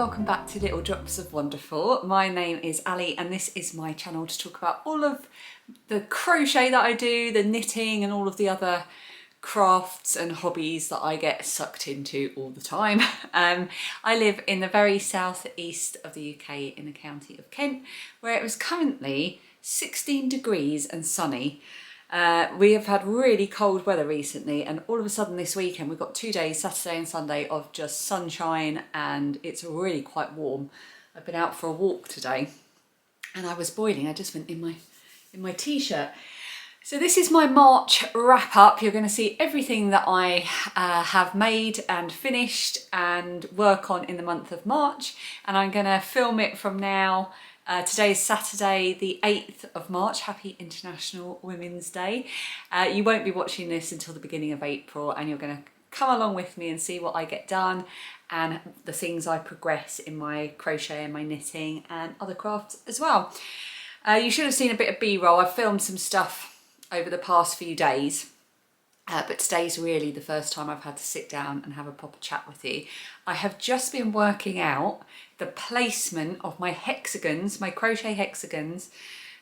welcome back to Little Drops of Wonderful. My name is Ali and this is my channel to talk about all of the crochet that I do, the knitting and all of the other crafts and hobbies that I get sucked into all the time. I live in the very southeast of the UK in the county of Kent, where it was currently 16 degrees and sunny. We have had really cold weather recently, and all of a sudden this weekend we've got 2 days, Saturday and Sunday, of just sunshine and it's really quite warm. I've been out for a walk today and I was boiling. I just went in my t-shirt. So this is my March wrap up. You're going to see everything that I have made and finished and work on in the month of March, and I'm going to film it from now. Today is Saturday the 8th of March. Happy International Women's Day. You won't be watching this until the beginning of April, and you're going to come along with me and see what I get done and the things I progress in my crochet and my knitting and other crafts as well. You should have seen a bit of B-roll. I've filmed some stuff over the past few days. But today's really the first time I've had to sit down and have a proper chat with you. I have just been working out the placement of my hexagons, my crochet hexagons,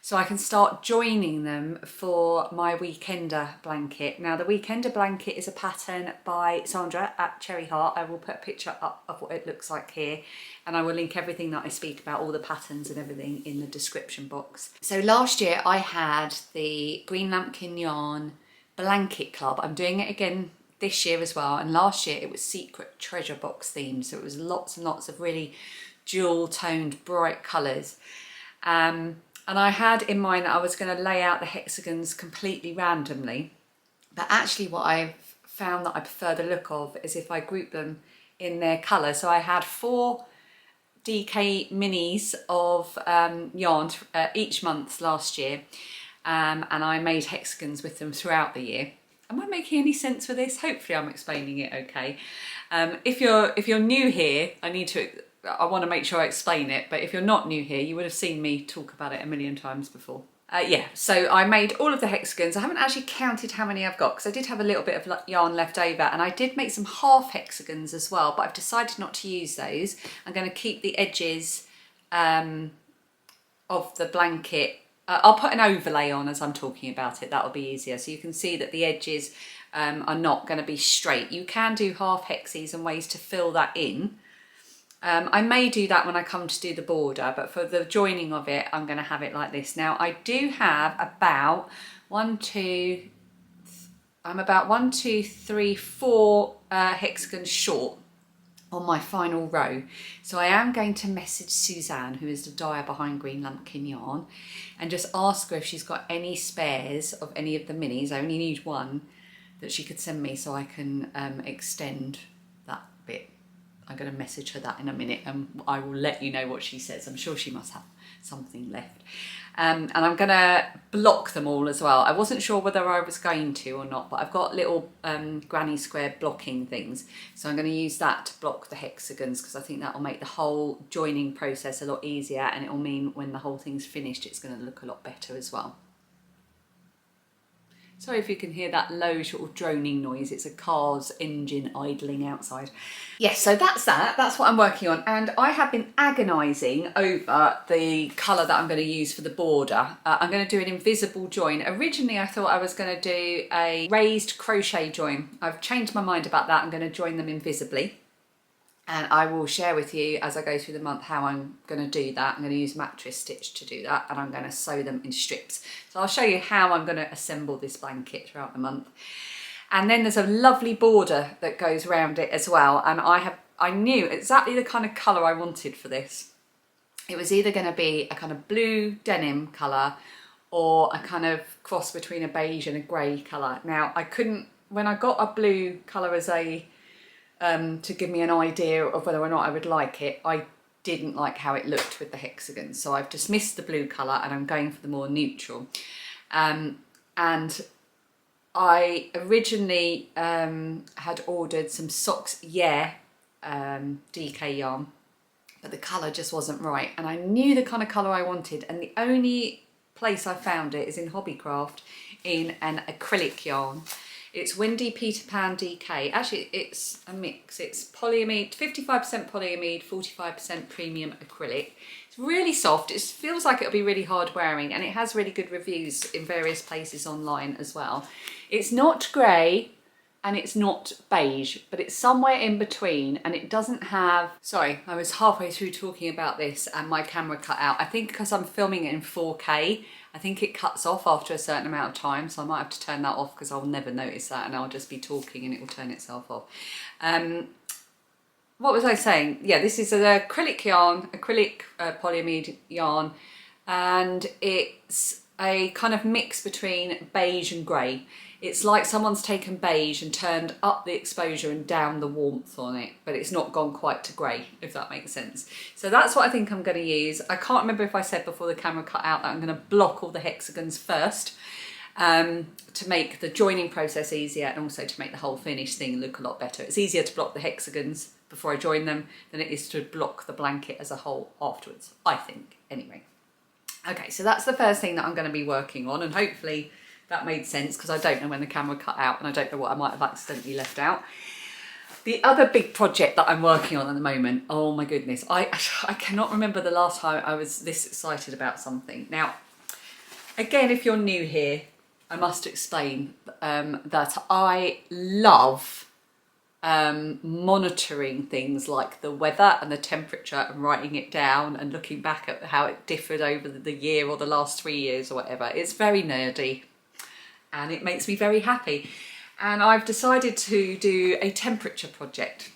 so I can start joining them for my weekender blanket. Now the weekender blanket is a pattern by Sandra at Cherry Heart. I will put a picture up of what it looks like here, and I will link everything that I speak about, all the patterns and everything, in the description box. So last year I had the Green Lambkin Yarn Blanket Club. I'm doing it again this year as well, and last year it was Secret Treasure Box themed, so it was lots and lots of really jewel toned bright colours, and I had in mind that I was going to lay out the hexagons completely randomly, but actually what I've found that I prefer the look of is if I group them in their colour. So I had 4 DK minis of yarn each month last year, and I made hexagons with them throughout the year. Am I making any sense with this? Hopefully I'm explaining it okay. If you're new here, I want to make sure I explain it, but if you're not new here, you would have seen me talk about it a million times before. Yeah, so I made all of the hexagons. I haven't actually counted how many I've got because I did have a little bit of yarn left over, and I did make some half hexagons as well, but I've decided not to use those. I'm going to keep the edges of the blanket. I'll put an overlay on as I'm talking about it, that'll be easier, so you can see that the edges are not going to be straight. You can do half hexies and ways to fill that in. I may do that when I come to do the border, but for the joining of it, I'm going to have it like this. Now I do have about 4 hexagons short on my final row. So I am going to message Suzanne, who is the dyer behind Green Lambkin Yarn, and just ask her if she's got any spares of any of the minis. I only need one that she could send me so I can extend that bit. I'm going to message her that in a minute and I will let you know what she says. I'm sure she must have something left. And I'm going to block them all as well. I wasn't sure whether I was going to or not, but I've got little granny square blocking things. So I'm going to use that to block the hexagons because I think that will make the whole joining process a lot easier, and it will mean when the whole thing's finished it's going to look a lot better as well. Sorry if you can hear that low sort of droning noise, it's a car's engine idling outside. Yes, so that's what I'm working on, and I have been agonising over the colour that I'm going to use for the border. I'm going to do an invisible join. Originally I thought I was going to do a raised crochet join. I've changed my mind about that. I'm going to join them invisibly, and I will share with you as I go through the month how I'm going to do that. I'm going to use mattress stitch to do that, and I'm going to sew them in strips. So I'll show you how I'm going to assemble this blanket throughout the month. And then there's a lovely border that goes around it as well, and I knew exactly the kind of colour I wanted for this. It was either going to be a kind of blue denim colour or a kind of cross between a beige and a grey colour. Now when I got a blue colour as a to give me an idea of whether or not I would like it, I didn't like how it looked with the hexagons, so I've dismissed the blue colour and I'm going for the more neutral. And I originally had ordered some Socks DK yarn, but the colour just wasn't right, and I knew the kind of colour I wanted, and the only place I found it is in Hobbycraft in an acrylic yarn. It's Windy Peter Pan DK. Actually, it's a mix. It's polyamide, 55% polyamide, 45% premium acrylic. It's really soft. It feels like it'll be really hard wearing, and it has really good reviews in various places online as well. It's not grey and it's not beige, but it's somewhere in between, and it doesn't have... Sorry, I was halfway through talking about this and my camera cut out. I think because I'm filming it in 4K, I think it cuts off after a certain amount of time, so I might have to turn that off because I'll never notice that, and I'll just be talking and it will turn itself off. What was I saying? Yeah, this is an acrylic yarn, polyamide yarn, and it's a kind of mix between beige and grey. It's like someone's taken beige and turned up the exposure and down the warmth on it, but it's not gone quite to grey, if that makes sense. So that's what I think I'm going to use. I can't remember if I said before the camera cut out that I'm going to block all the hexagons first to make the joining process easier, and also to make the whole finished thing look a lot better. It's easier to block the hexagons before I join them than it is to block the blanket as a whole afterwards, I think, anyway. Okay, so that's the first thing that I'm going to be working on, and hopefully that made sense, because I don't know when the camera cut out and I don't know what I might have accidentally left out. The other big project that I'm working on at the moment, oh my goodness, I cannot remember the last time I was this excited about something. Now, again, if you're new here, I must explain that I love monitoring things like the weather and the temperature and writing it down and looking back at how it differed over the year or the last 3 years or whatever. It's very nerdy and it makes me very happy. And I've decided to do a temperature project.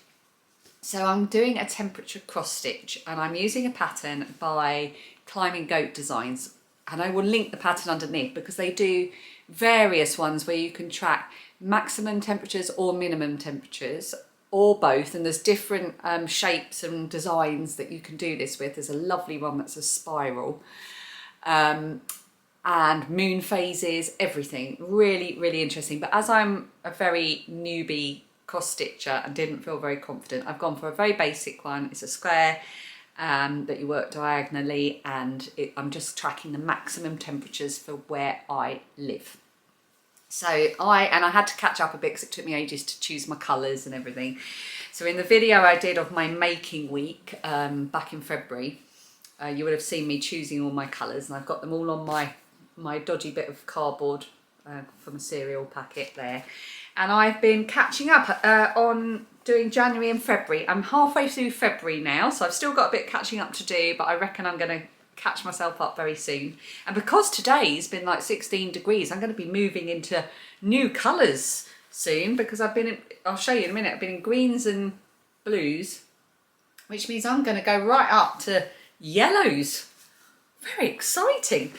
So I'm doing a temperature cross stitch, and I'm using a pattern by Climbing Goat Designs, and I will link the pattern underneath because they do various ones where you can track maximum temperatures or minimum temperatures, or both, and there's different shapes and designs that you can do this with. There's a lovely one that's a spiral, and moon phases, everything. Really, really interesting. But as I'm a very newbie cross stitcher and didn't feel very confident, I've gone for a very basic one. It's a square that you work diagonally, and I'm just tracking the maximum temperatures for where I live. So I had to catch up a bit because it took me ages to choose my colours and everything. So in the video I did of my making week back in February, you would have seen me choosing all my colours, and I've got them all on my dodgy bit of cardboard from a cereal packet there. And I've been catching up on doing January and February. I'm halfway through February now, so I've still got a bit catching up to do, but I reckon I'm going to catch myself up very soon. And because today's been like 16 degrees, I'm going to be moving into new colours soon, because I'll show you in a minute, I've been in greens and blues, which means I'm going to go right up to yellows. Very exciting.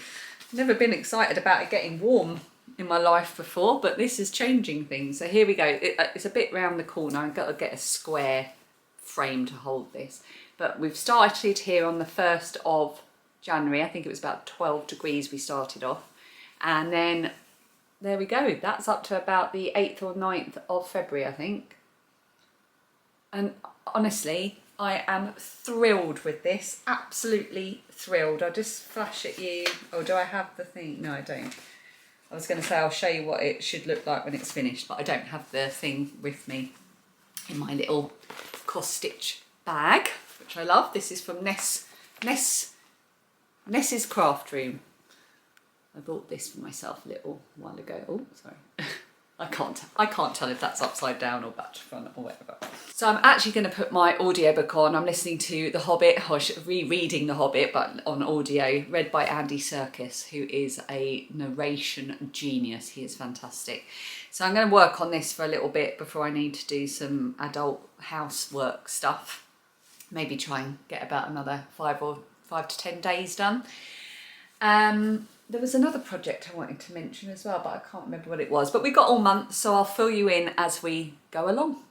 Never been excited about it getting warm in my life before, but this is changing things. So here we go. It's a bit round the corner. I've got to get a square frame to hold this. But we've started here on the 1st of January. I think it was about 12 degrees we started off. And then there we go. That's up to about the 8th or 9th of February, I think. And honestly, I am thrilled with this, absolutely thrilled. I'll just flash at you. Oh, do I have the thing? No, I don't. I was going to say I'll show you what it should look like when it's finished, but I don't have the thing with me in my little cross stitch bag, which I love. This is from Ness's Craft Room. I bought this for myself a little while ago. Oh, sorry. I can't tell if that's upside down or back to front or whatever. So I'm actually going to put my audiobook on. I'm listening to The Hobbit, or rereading The Hobbit, but on audio, read by Andy Serkis, who is a narration genius. He is fantastic. So I'm going to work on this for a little bit before I need to do some adult housework stuff. Maybe try and get about another 5 to 10 days done. There was another project I wanted to mention as well, but I can't remember what it was. But we've got all month, so I'll fill you in as we go along.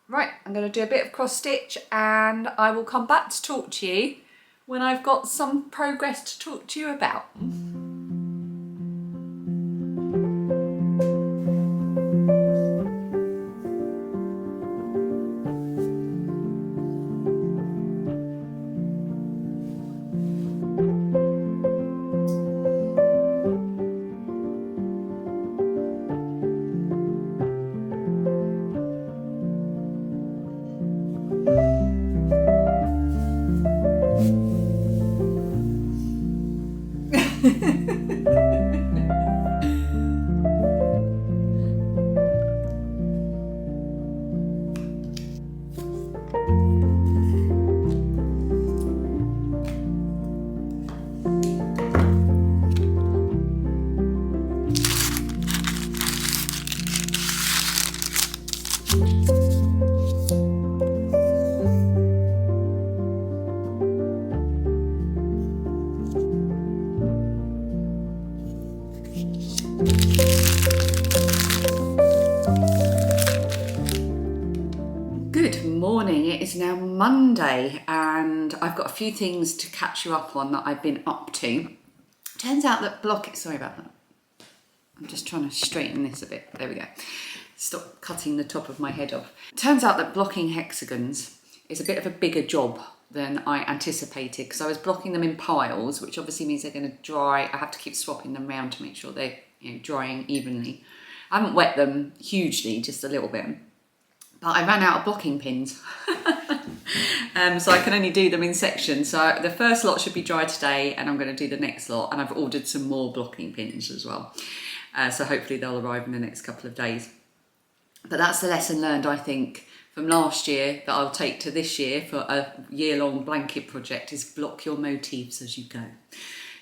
Right, I'm going to do a bit of cross stitch, and I will come back to talk to you when I've got some progress to talk to you about. Good morning, it is now Monday and I've got a few things to catch you up on that I've been up to. Turns out that sorry about that. I'm just trying to straighten this a bit. There we go. Stop cutting the top of my head off. Turns out that blocking hexagons is a bit of a bigger job than I anticipated because I was blocking them in piles, which obviously means they're going to dry. I have to keep swapping them around to make sure they're drying evenly. I haven't wet them hugely, just a little bit. But I ran out of blocking pins. So I can only do them in sections. So the first lot should be dry today and I'm going to do the next lot, and I've ordered some more blocking pins as well. So hopefully they'll arrive in the next couple of days. But that's the lesson learned, I think, from last year that I'll take to this year for a year-long blanket project, is block your motifs as you go.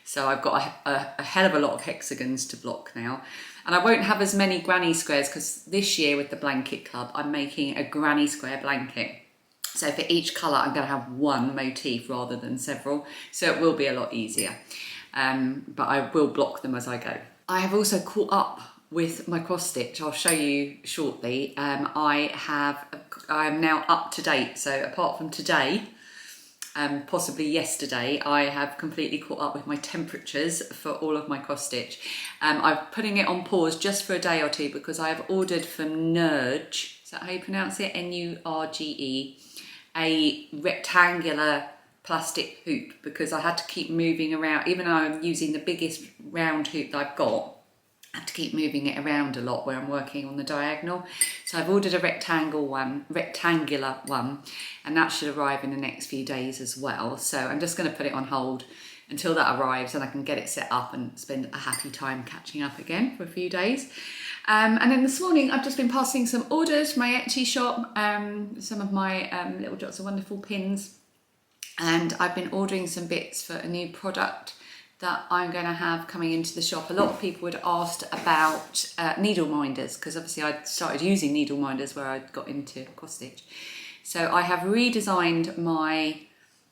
So I've got a hell of a lot of hexagons to block now. And I won't have as many granny squares because this year with the blanket club, I'm making a granny square blanket. So for each colour, I'm going to have one motif rather than several. So it will be a lot easier. But I will block them as I go. I have also caught up with my cross stitch. I'll show you shortly. I am now up to date. So apart from today, possibly yesterday, I have completely caught up with my temperatures for all of my cross stitch. I'm putting it on pause just for a day or two because I have ordered from Nurge, is that how you pronounce it? Nurge, a rectangular plastic hoop, because I had to keep moving around. Even though I'm using the biggest round hoop that I've got, I have to keep moving it around a lot where I'm working on the diagonal. So I've ordered a rectangular one, and that should arrive in the next few days as well. So I'm just going to put it on hold until that arrives and I can get it set up and spend a happy time catching up again for a few days. And then this morning I've just been passing some orders from my Etsy shop, some of my Little Drops of Wonderful pins, and I've been ordering some bits for a new product that I'm going to have coming into the shop. A lot of people had asked about needle minders, because obviously I started using needle minders where I got into cross stitch. So I have redesigned my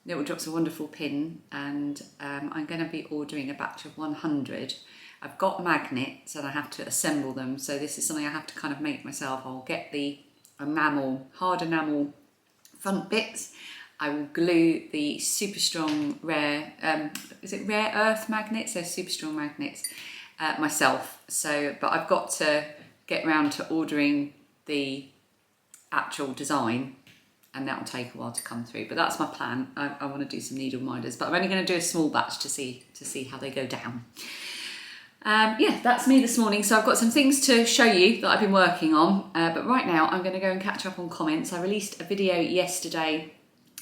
Little Drops of Wonderful pin, and I'm going to be ordering a batch of 100. I've got magnets and I have to assemble them, so this is something I have to kind of make myself. I'll get the hard enamel front bits. I will glue the super strong rare, is it rare earth magnets? They're super strong magnets myself. So, but I've got to get round to ordering the actual design, and that will take a while to come through. But that's my plan. I want to do some needle minders, but I'm only going to do a small batch to see how they go down. Yeah, that's me this morning. So I've got some things to show you that I've been working on, but right now I'm going to go and catch up on comments. I released a video yesterday,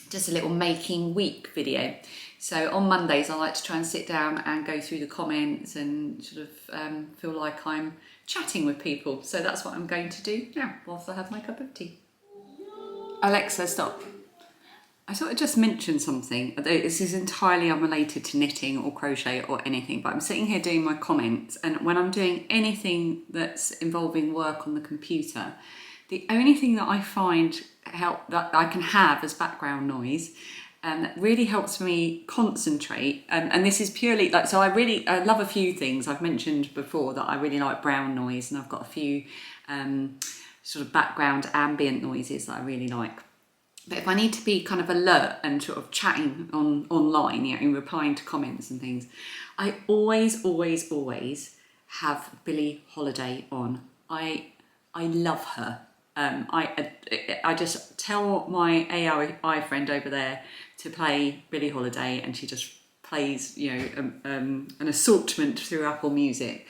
just a little making week video. So on Mondays I like to try and sit down and go through the comments and sort of feel like I'm chatting with people. So that's what I'm going to do now whilst I have my cup of tea. Alexa, stop. I thought I'd just mention something. This is entirely unrelated to knitting or crochet or anything, but I'm sitting here doing my comments, and when I'm doing anything that's involving work on the computer, the only thing that I find that I can have as background noise that really helps me concentrate, and this is purely like, so I love a few things. I've mentioned before that I really like brown noise, and I've got a few sort of background ambient noises that I really like. But if I need to be kind of alert and sort of chatting online, and replying to comments and things, I always have Billie Holiday on. I love her. I just tell my AI friend over there to play Billie Holiday, and she just plays, an assortment through Apple Music,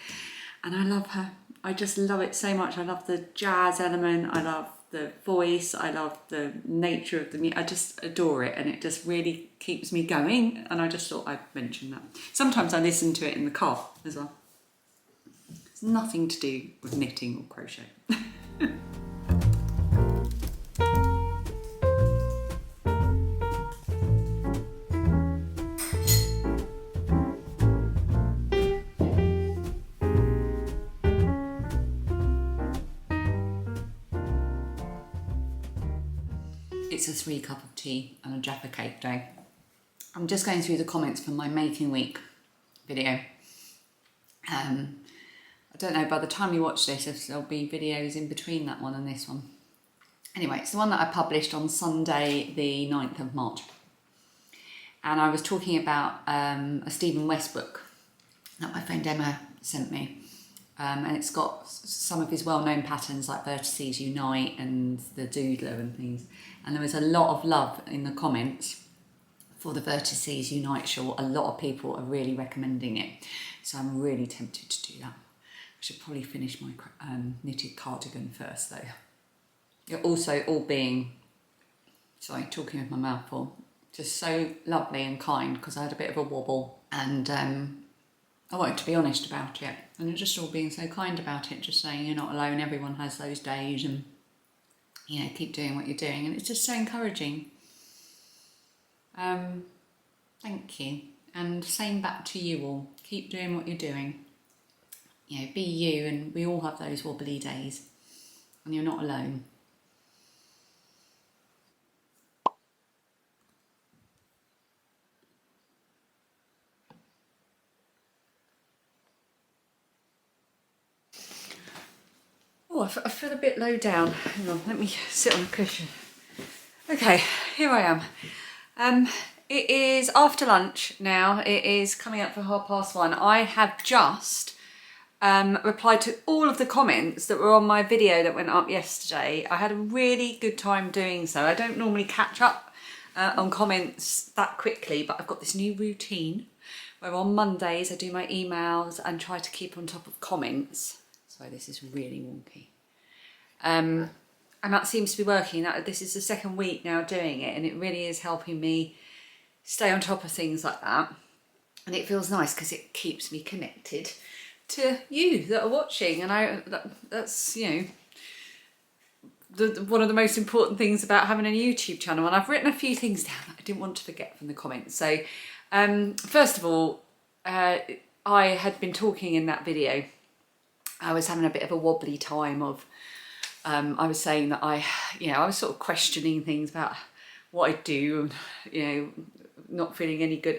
and I love her. I just love it so much. I love the jazz element. I love the voice, I love the nature of the music. I just adore it, and it just really keeps me going, and I just thought I'd mention that. Sometimes I listen to it in the car as well. It's nothing to do with knitting or crochet. It's a 3 cup of tea and a Jaffa cake day. I'm just going through the comments from my Making Week video. I don't know, by the time you watch this, if there'll be videos in between that one and this one. Anyway, it's the one that I published on Sunday, the 9th of March. And I was talking about a Stephen West book that my friend Emma sent me. And it's got some of his well-known patterns like Vertices Unite and the Doodler and things. And there was a lot of love in the comments for the Vertices Unite shawl. A lot of people are really recommending it. So I'm really tempted to do that. I should probably finish my knitted cardigan first though. You're also all being, sorry, talking with my mouth full, just so lovely and kind, because I had a bit of a wobble and I wanted to be honest about it, and you're just all being so kind about it, just saying you're not alone, everyone has those days, and you know, keep doing what you're doing, and it's just so encouraging. Thank you, and same back to you all. Keep doing what you're doing. You know, be you, and we all have those wobbly days, and you're not alone. Oh, I feel a bit low down. Hang on, let me sit on a cushion. Okay, here I am. It is after lunch now. It is coming up for 1:30. I have just replied to all of the comments that were on my video that went up yesterday. I had a really good time doing so. I don't normally catch up on comments that quickly, but I've got this new routine where on Mondays I do my emails and try to keep on top of comments. Sorry, this is really wonky. And that seems to be working. This is the second week now doing it, and it really is helping me stay on top of things like that. And it feels nice because it keeps me connected to you that are watching. And that's, you know, one of the most important things about having a YouTube channel. And I've written a few things down that I didn't want to forget from the comments. So first of all, I had been talking in that video. I was having a bit of a wobbly time of, I was saying that I was sort of questioning things about what I do, you know, not feeling any good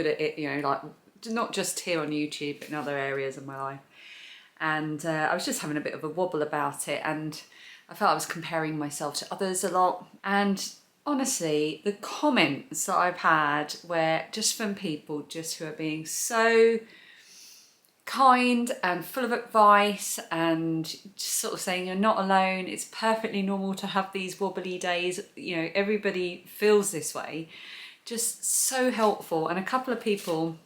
at it, you know, like not just here on YouTube, but in other areas of my life. And I was just having a bit of a wobble about it, and I felt I was comparing myself to others a lot. And honestly, the comments that I've had were just from people just who are being so kind and full of advice, and just sort of saying you're not alone, it's perfectly normal to have these wobbly days, you know, everybody feels this way. Just so helpful. And a couple of people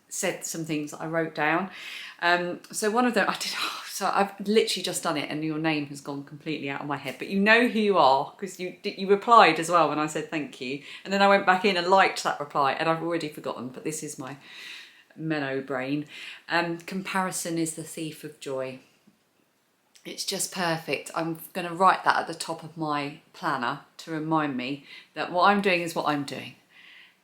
said some things that I wrote down. So one of them, so I've literally just done it and your name has gone completely out of my head, but you know who you are because you replied as well when I said thank you, and then I went back in and liked that reply, and I've already forgotten, but this is my menno brain. Comparison is the thief of joy. It's just perfect. I'm going to write that at the top of my planner to remind me that what I'm doing is what I'm doing,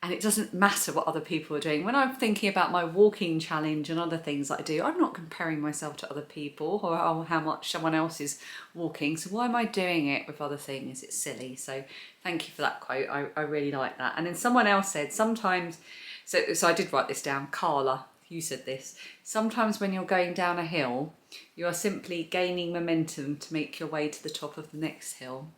and it doesn't matter what other people are doing. When I'm thinking about my walking challenge and other things that I do, I'm not comparing myself to other people or how much someone else is walking, so why am I doing it with other things? It's silly. So thank you for that quote. I really like that. And then someone else said sometimes, so I did write this down, Carla, you said this, sometimes when you're going down a hill, you are simply gaining momentum to make your way to the top of the next hill.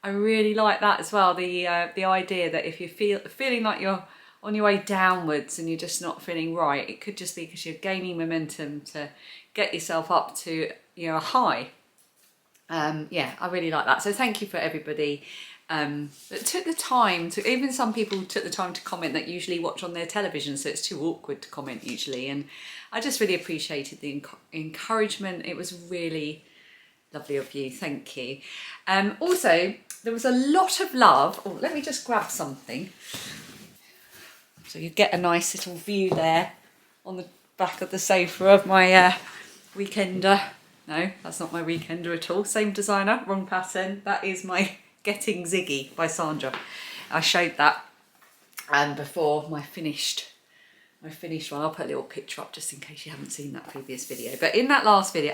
I really like that as well, the idea that if you're feeling like you're on your way downwards and you're just not feeling right, it could just be because you're gaining momentum to get yourself up to, you know, a high. Yeah, I really like that. So thank you for everybody that took the time to, even some people took the time to comment that usually watch on their television, so it's too awkward to comment usually, and I just really appreciated the encouragement. It was really Lovely of you, thank you. Also, there was a lot of love. Oh, let me just grab something. So you get a nice little view there on the back of the sofa of my weekender. No, that's not my weekender at all. Same designer, wrong pattern. That is my Getting Ziggy by Sandra. I showed that before my finished one. I'll put a little picture up just in case you haven't seen that previous video. But in that last video,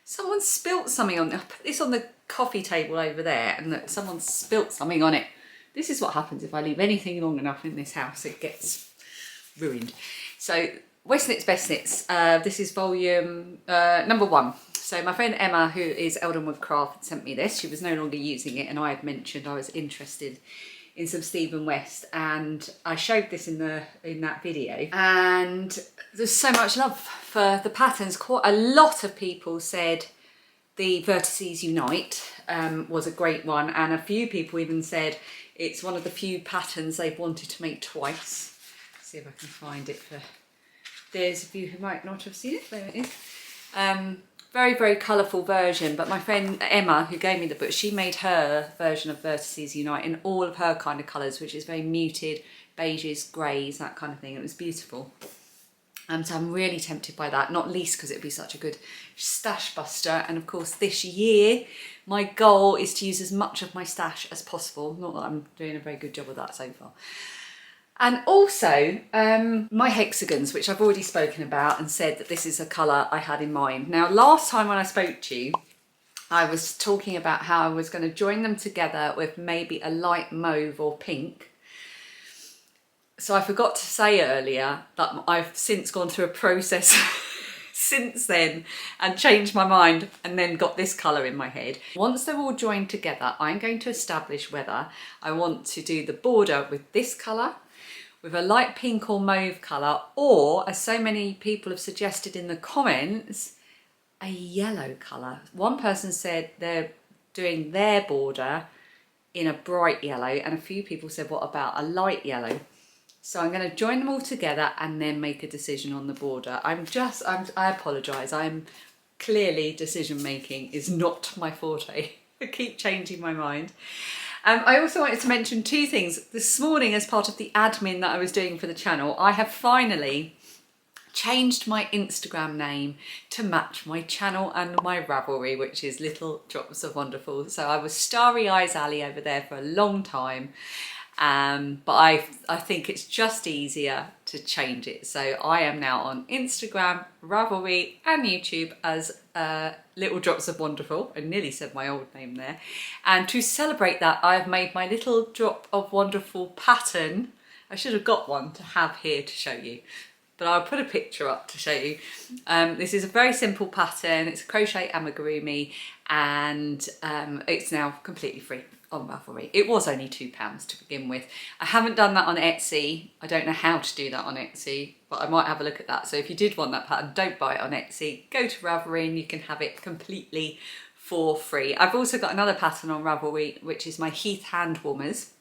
someone spilt something on. I put this on the coffee table over there, and someone spilt something on it. This is what happens if I leave anything long enough in this house. It gets ruined. So West Knits Best Knits. This is volume number 1. So my friend Emma, who is Eldenwood Craft, sent me this. She was no longer using it, and I had mentioned I was interested in some Stephen West, and I showed this in that video, and there's so much love for the patterns. Quite a lot of people said the Vertices Unite was a great one, and a few people even said it's one of the few patterns they've wanted to make twice. Let's see if I can find it for those of you who might not have seen it. There it is. Very, very colourful version, but my friend Emma, who gave me the book, she made her version of Vertices Unite in all of her kind of colours, which is very muted, beiges, greys, that kind of thing. It was beautiful. So I'm really tempted by that, not least because it'd be such a good stash buster. And of course this year, my goal is to use as much of my stash as possible. Not that I'm doing a very good job of that so far. And also my hexagons, which I've already spoken about and said that this is a colour I had in mind. Now, last time when I spoke to you, I was talking about how I was going to join them together with maybe a light mauve or pink. So I forgot to say earlier that I've since gone through a process since then and changed my mind and then got this colour in my head. Once they're all joined together, I'm going to establish whether I want to do the border with this colour, with a light pink or mauve colour, or, as so many people have suggested in the comments, a yellow colour. One person said they're doing their border in a bright yellow, and a few people said, what about a light yellow? So I'm going to join them all together and then make a decision on the border. I apologise. I'm clearly, decision making is not my forte. I keep changing my mind. I also wanted to mention 2 things. This morning, as part of the admin that I was doing for the channel, I have finally changed my Instagram name to match my channel and my Ravelry, which is Little Drops of Wonderful. So I was Starry Eyes Ali over there for a long time. But I think it's just easier to change it. So I am now on Instagram, Ravelry and YouTube as Little Drops of Wonderful. I nearly said my old name there. And to celebrate that, I have made my Little Drop of Wonderful pattern. I should have got one to have here to show you, but I'll put a picture up to show you. This is a very simple pattern. It's a crochet amigurumi, and it's now completely free on Ravelry. It was only £2 to begin with. I haven't done that on Etsy. I don't know how to do that on Etsy, but I might have a look at that. So if you did want that pattern, don't buy it on Etsy. Go to Ravelry and you can have it completely for free. I've also got another pattern on Ravelry, which is my Heath hand warmers.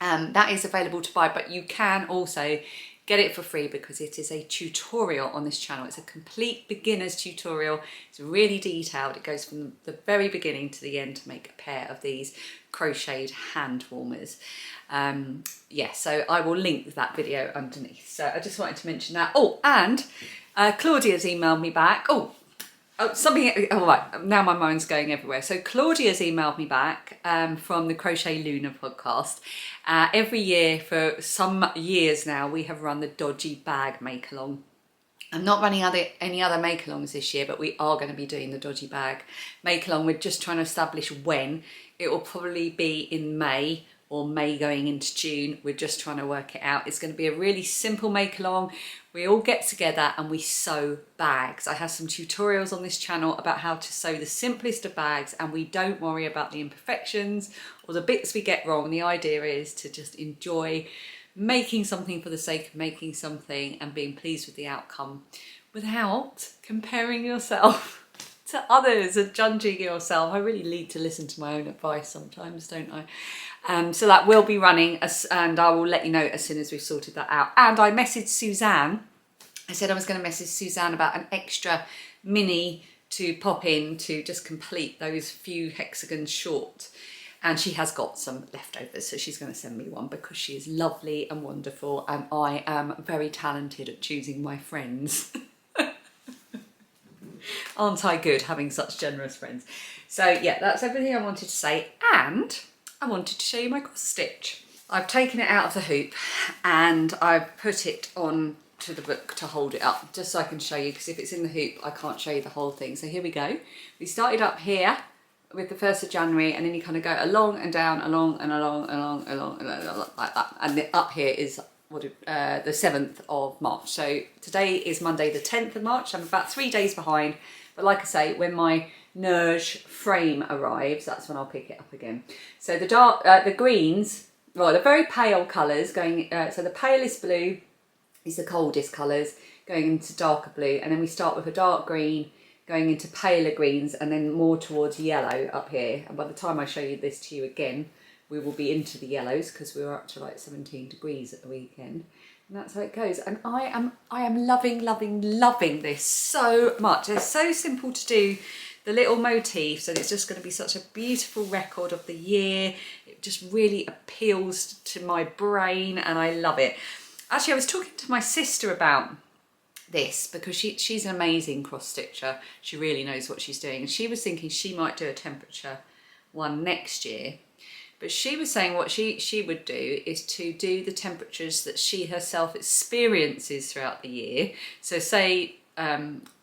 That is available to buy, but you can also get it for free because it is a tutorial on this channel. It's a complete beginner's tutorial. It's really detailed. It goes from the very beginning to the end to make a pair of these crocheted hand warmers. Yeah, so I will link that video underneath. So I just wanted to mention that. Oh, and Claudia's emailed me back. Oh, right, now my mind's going everywhere. So Claudia's emailed me back from the Crochet Luna podcast. Every year for some years now, we have run the Dodgy Bag make-along. I'm not running any other make-alongs this year, but we are going to be doing the Dodgy Bag make-along. We're just trying to establish when. It will probably be in May or May going into June. We're just trying to work it out. It's going to be a really simple make-along. We all get together and we sew bags. I have some tutorials on this channel about how to sew the simplest of bags, and we don't worry about the imperfections or the bits we get wrong. The idea is to just enjoy making something for the sake of making something and being pleased with the outcome without comparing yourself to others and judging yourself. I really need to listen to my own advice sometimes, don't I? So that will be running, and I will let you know as soon as we've sorted that out. And I messaged Suzanne. I said I was going to message Suzanne about an extra mini to pop in to just complete those few hexagons short. And she has got some leftovers, so she's going to send me one because she is lovely and wonderful, and I am very talented at choosing my friends. Aren't I good having such generous friends? So yeah, that's everything I wanted to say, and I wanted to show you my cross stitch. I've taken it out of the hoop and I've put it on to the book to hold it up, just so I can show you, because if it's in the hoop I can't show you the whole thing. So here we go. We started up here with the 1st of January, and then you kind of go along and down, along and along, like that. And up here is the 7th of March. So today is Monday the 10th of March. I'm about 3 days behind, but like I say, when my Nurge frame arrives, that's when I'll pick it up again. So the dark, the greens, well, the very pale colours going, so the palest blue is the coldest colours, going into darker blue, and then we start with a dark green, going into paler greens, and then more towards yellow up here. And by the time I show you this to you again, we will be into the yellows, because we were up to like 17 degrees at the weekend. And that's how it goes. And I am loving, loving, loving this so much. It's so simple to do, the little motifs, and it's just going to be such a beautiful record of the year. It just really appeals to my brain, and I love it. Actually, I was talking to my sister about this, because she's an amazing cross stitcher. She really knows what she's doing, and she was thinking she might do a temperature one next year. But she was saying what she would do is to do the temperatures that she herself experiences throughout the year. So say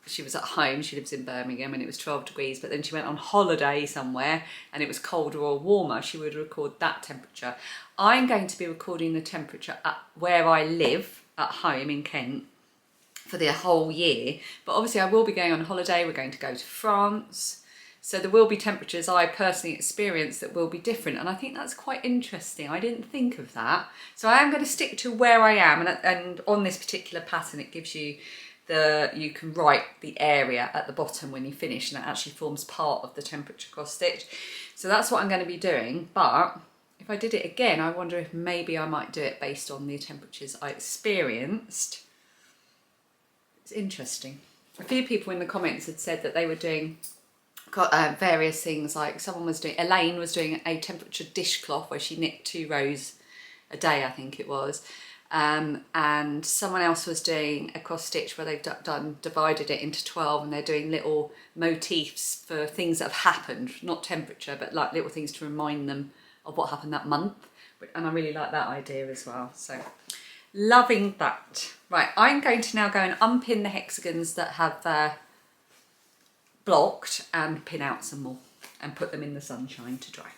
she was at home, she lives in Birmingham, and it was 12 degrees, but then she went on holiday somewhere and it was colder or warmer, she would record that temperature. I'm going to be recording the temperature at where I live at home in Kent for the whole year, but obviously I will be going on holiday. We're going to go to France, so there will be temperatures I personally experience that will be different, and I think that's quite interesting. I didn't think of that, so I am going to stick to where I am, and on this particular pattern it gives you you can write the area at the bottom when you finish, and that actually forms part of the temperature cross stitch. So that's what I'm going to be doing, but if I did it again, I wonder if maybe I might do it based on the temperatures I experienced. It's interesting. A few people in the comments had said that they were doing various things, like Elaine was doing a temperature dishcloth where she knit 2 rows a day, I think it was. And someone else was doing a cross stitch where they've divided it into 12, and they're doing little motifs for things that have happened, not temperature, but like little things to remind them of what happened that month. And I really like that idea as well. So loving that. Right, I'm going to now go and unpin the hexagons that have blocked, and pin out some more and put them in the sunshine to dry.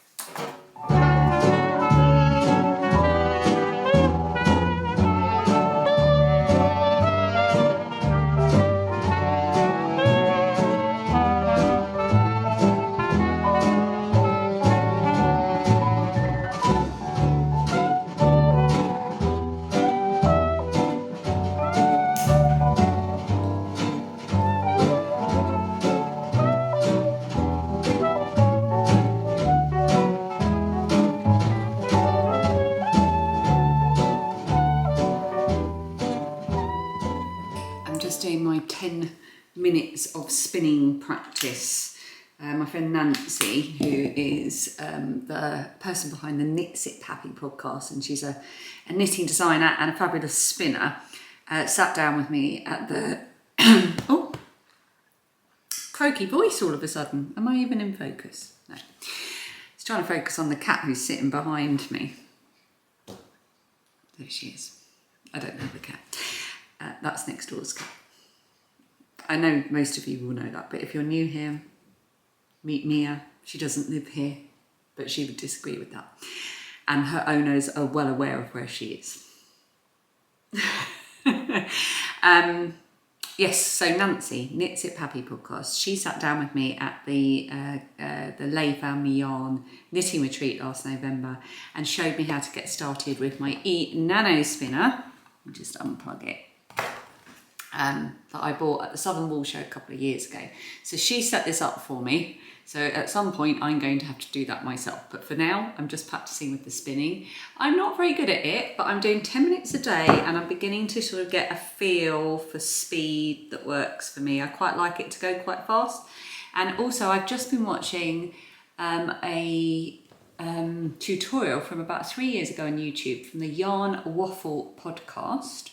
Doing my 10 minutes of spinning practice. My friend Nancy, who is the person behind the Knit Sit Happy podcast, and she's a knitting designer and a fabulous spinner, sat down with me at the oh, croaky voice all of a sudden. Am I even in focus? No. It's trying to focus on the cat who's sitting behind me. There she is. I don't know the cat. That's next door's cat. I know most of you will know that, but if you're new here, meet Mia. She doesn't live here, but she would disagree with that. And her owners are well aware of where she is. Yes, so Nancy, Knit Sit Happy podcast, she sat down with me at the Lay Family Yarn knitting retreat last November and showed me how to get started with my E-Nano spinner. I'll just unplug it. that I bought at the Southern Wool Show a couple of years ago. So she set this up for me. So at some point I'm going to have to do that myself. But for now, I'm just practicing with the spinning. I'm not very good at it, but I'm doing 10 minutes a day and I'm beginning to sort of get a feel for speed that works for me. I quite like it to go quite fast. And also I've just been watching a tutorial from about 3 years ago on YouTube from the Yarn Waffle podcast.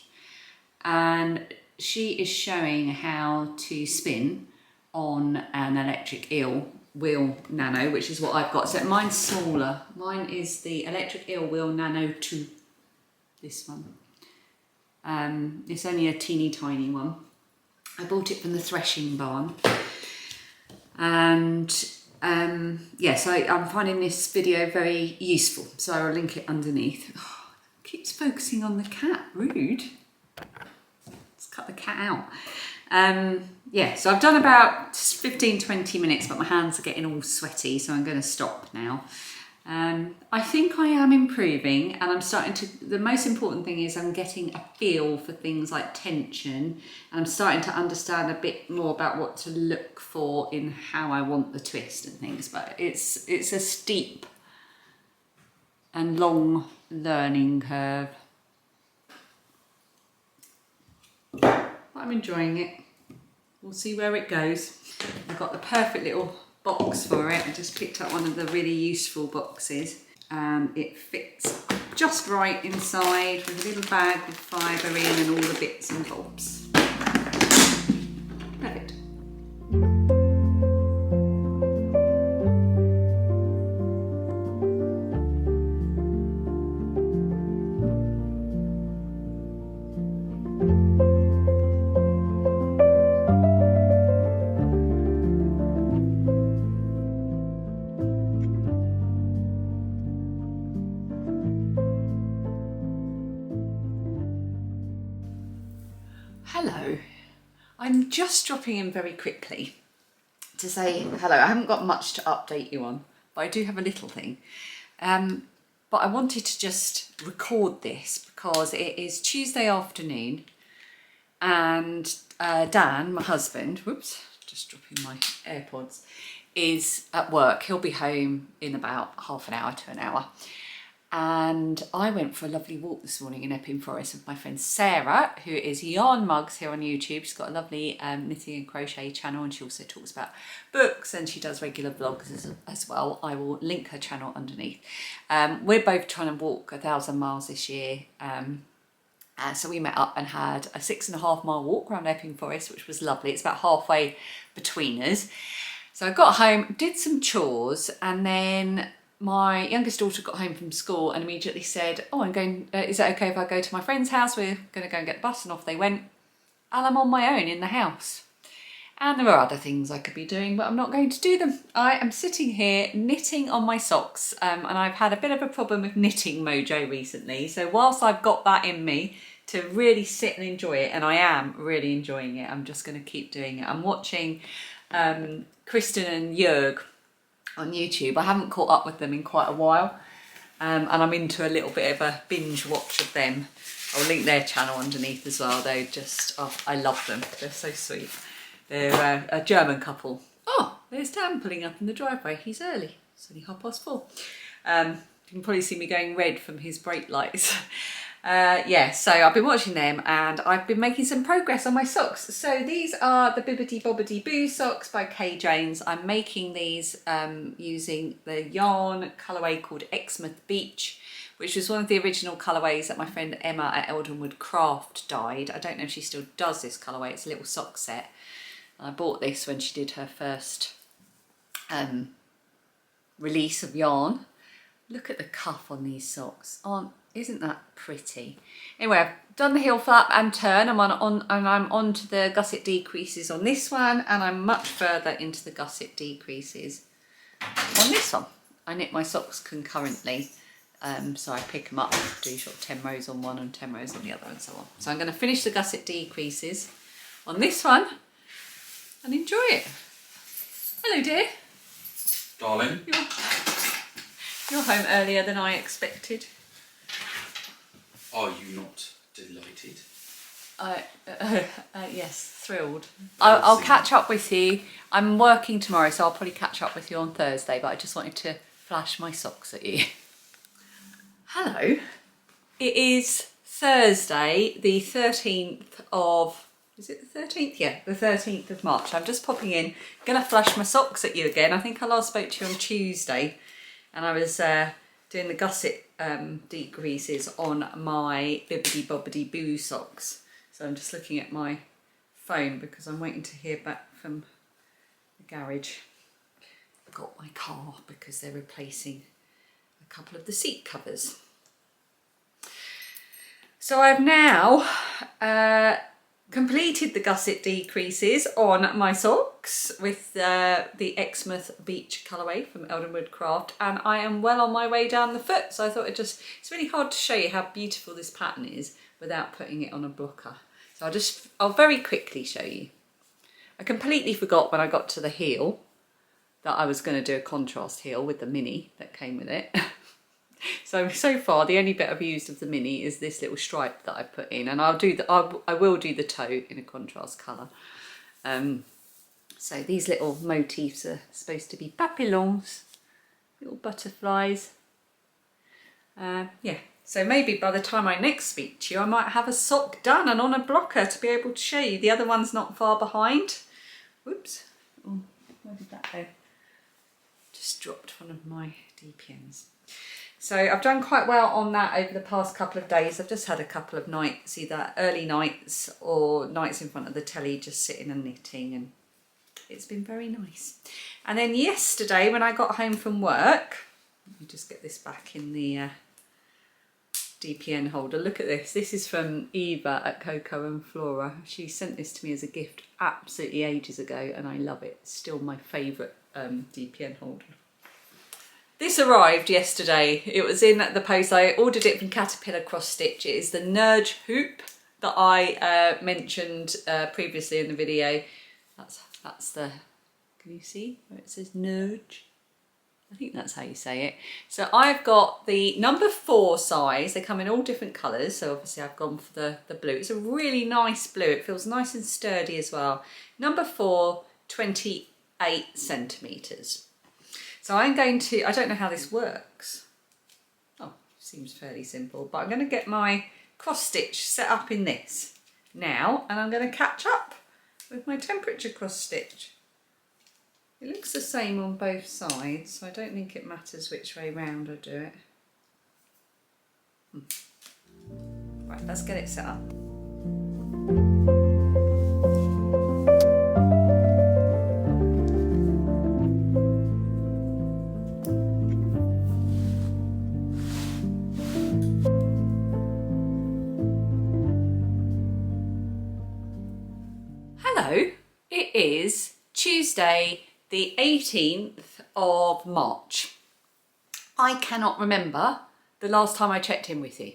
And she is showing how to spin on an electric eel wheel nano, which is what I've got. So mine's smaller. Mine is the electric eel wheel nano 2. This one. It's only a teeny tiny one. I bought it from the threshing barn. And yeah, so I'm finding this video very useful. So I'll link it underneath. Oh, keeps focusing on the cat. Rude. Let's cut the cat out. Yeah, so I've done about 15-20 minutes, but my hands are getting all sweaty, so I'm going to stop now. I think I am improving, and I'm starting to, the most important thing is I'm getting a feel for things like tension, and I'm starting to understand a bit more about what to look for in how I want the twist and things, but it's a steep and long learning curve. But I'm enjoying it. We'll see where it goes. I've got the perfect little box for it. I just picked up one of the really useful boxes. It fits just right inside with a little bag with fibre in and all the bits and bobs. Perfect. Hello, I'm just dropping in very quickly to say hello. I haven't got much to update you on, but I do have a little thing. But I wanted to just record this because it is Tuesday afternoon and Dan, my husband, whoops, just dropping my AirPods, is at work. He'll be home in about half an hour to an hour. And I went for a lovely walk this morning in Epping Forest with my friend Sarah, who is Yarn Mugs here on YouTube. She's got a lovely knitting and crochet channel, and she also talks about books and she does regular vlogs as well. I will link her channel underneath. We're both trying to walk 1,000 miles this year. So we met up and had a 6.5 mile walk around Epping Forest, which was lovely. It's about halfway between us. So I got home, did some chores, and then my youngest daughter got home from school and immediately said, oh, I'm going, is it okay if I go to my friend's house? We're going to go and get the bus. And off they went. And I'm on my own in the house. And there are other things I could be doing, but I'm not going to do them. I am sitting here knitting on my socks, and I've had a bit of a problem with knitting mojo recently. So whilst I've got that in me to really sit and enjoy it, and I am really enjoying it, I'm just going to keep doing it. I'm watching Kristen and Nurge on YouTube. I haven't caught up with them in quite a while, and I'm into a little bit of a binge watch of them. I'll link their channel underneath as well. They're just, oh, I love them. They're so sweet. They're a German couple. Oh, there's Dan pulling up in the driveway. He's early. It's only 4:30. You can probably see me going red from his brake lights. Yeah, so I've been watching them and I've been making some progress on my socks. So these are the Bibbidi Bobbidi Boo socks by Kay Janes. I'm making these using the yarn colourway called Exmouth Beach, which was one of the original colourways that my friend Emma at Eldenwood Craft dyed. I don't know if she still does this colourway. It's a little sock set. I bought this when she did her first release of yarn. Look at the cuff on these socks. Isn't that pretty? Anyway, I've done the heel flap and turn. I'm on to the gusset decreases on this one, and I'm much further into the gusset decreases on this one. I knit my socks concurrently, so I pick them up, do sort of 10 rows on one and 10 rows on the other and so on. So I'm going to finish the gusset decreases on this one and enjoy it. Hello, dear. Darling. You're home earlier than I expected. Are you not delighted? Yes, thrilled. I'll catch up with you. I'm working tomorrow, so I'll probably catch up with you on Thursday, but I just wanted to flash my socks at you. Hello. It is Thursday, the 13th of... Is it the 13th? Yeah, the 13th of March. I'm just popping in. Gonna flash my socks at you again. I think I last spoke to you on Tuesday, and I was doing the gusset decreases on my Bibbidi Bobbidi Boo socks. So I'm just looking at my phone because I'm waiting to hear back from the garage. I've got my car because they're replacing a couple of the seat covers. So I've now completed the gusset decreases on my socks with the Exmouth Beach colourway from Eldenwood Craft, and I am well on my way down the foot. So I thought it's really hard to show you how beautiful this pattern is without putting it on a blocker. So I'll very quickly show you. I completely forgot when I got to the heel that I was going to do a contrast heel with the mini that came with it. So far the only bit I've used of the mini is this little stripe that I put in, and I will do the toe in a contrast colour. So these little motifs are supposed to be papillons, little butterflies. Yeah, so maybe by the time I next speak to you I might have a sock done and on a blocker to be able to show you. The other one's not far behind. Whoops, oh, where did that go? Just dropped one of my DPNs. So I've done quite well on that over the past couple of days. I've just had a couple of nights, either early nights or nights in front of the telly just sitting and knitting, and it's been very nice. And then yesterday when I got home from work, let me just get this back in the DPN holder. Look at this. This is from Eva at Coco and Flora. She sent this to me as a gift absolutely ages ago, and I love it. It's still my favourite DPN holder. This arrived yesterday. It was in the post. I ordered it from Caterpillar Cross Stitch. It is the Nurge hoop that I mentioned previously in the video. That's the, can you see where it says Nurge? I think that's how you say it. So I've got the number 4 size. They come in all different colours. So obviously I've gone for the blue. It's a really nice blue. It feels nice and sturdy as well. Number 4, 28 centimetres. So I'm going to, I don't know how this works. Oh, seems fairly simple, but I'm going to get my cross stitch set up in this now, and I'm going to catch up with my temperature cross stitch. It looks the same on both sides, so I don't think it matters which way round I do it. Right, let's get it set up. Hello, it is Tuesday the 18th of March. I cannot remember the last time I checked in with you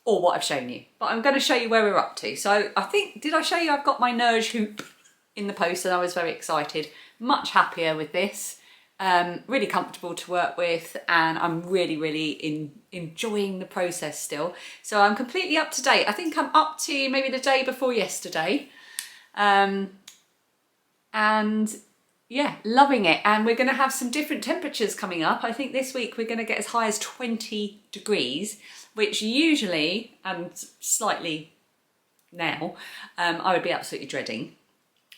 or what I've shown you, but I'm going to show you where we're up to. So I think, did I show you I've got my Nurge hoop in the post, and I was very excited, much happier with this, really comfortable to work with, and I'm really enjoying the process still. So I'm completely up to date. I think I'm up to maybe the day before yesterday. And yeah, loving it. And we're going to have some different temperatures coming up. I think this week we're going to get as high as 20 degrees, which usually, and slightly now, I would be absolutely dreading.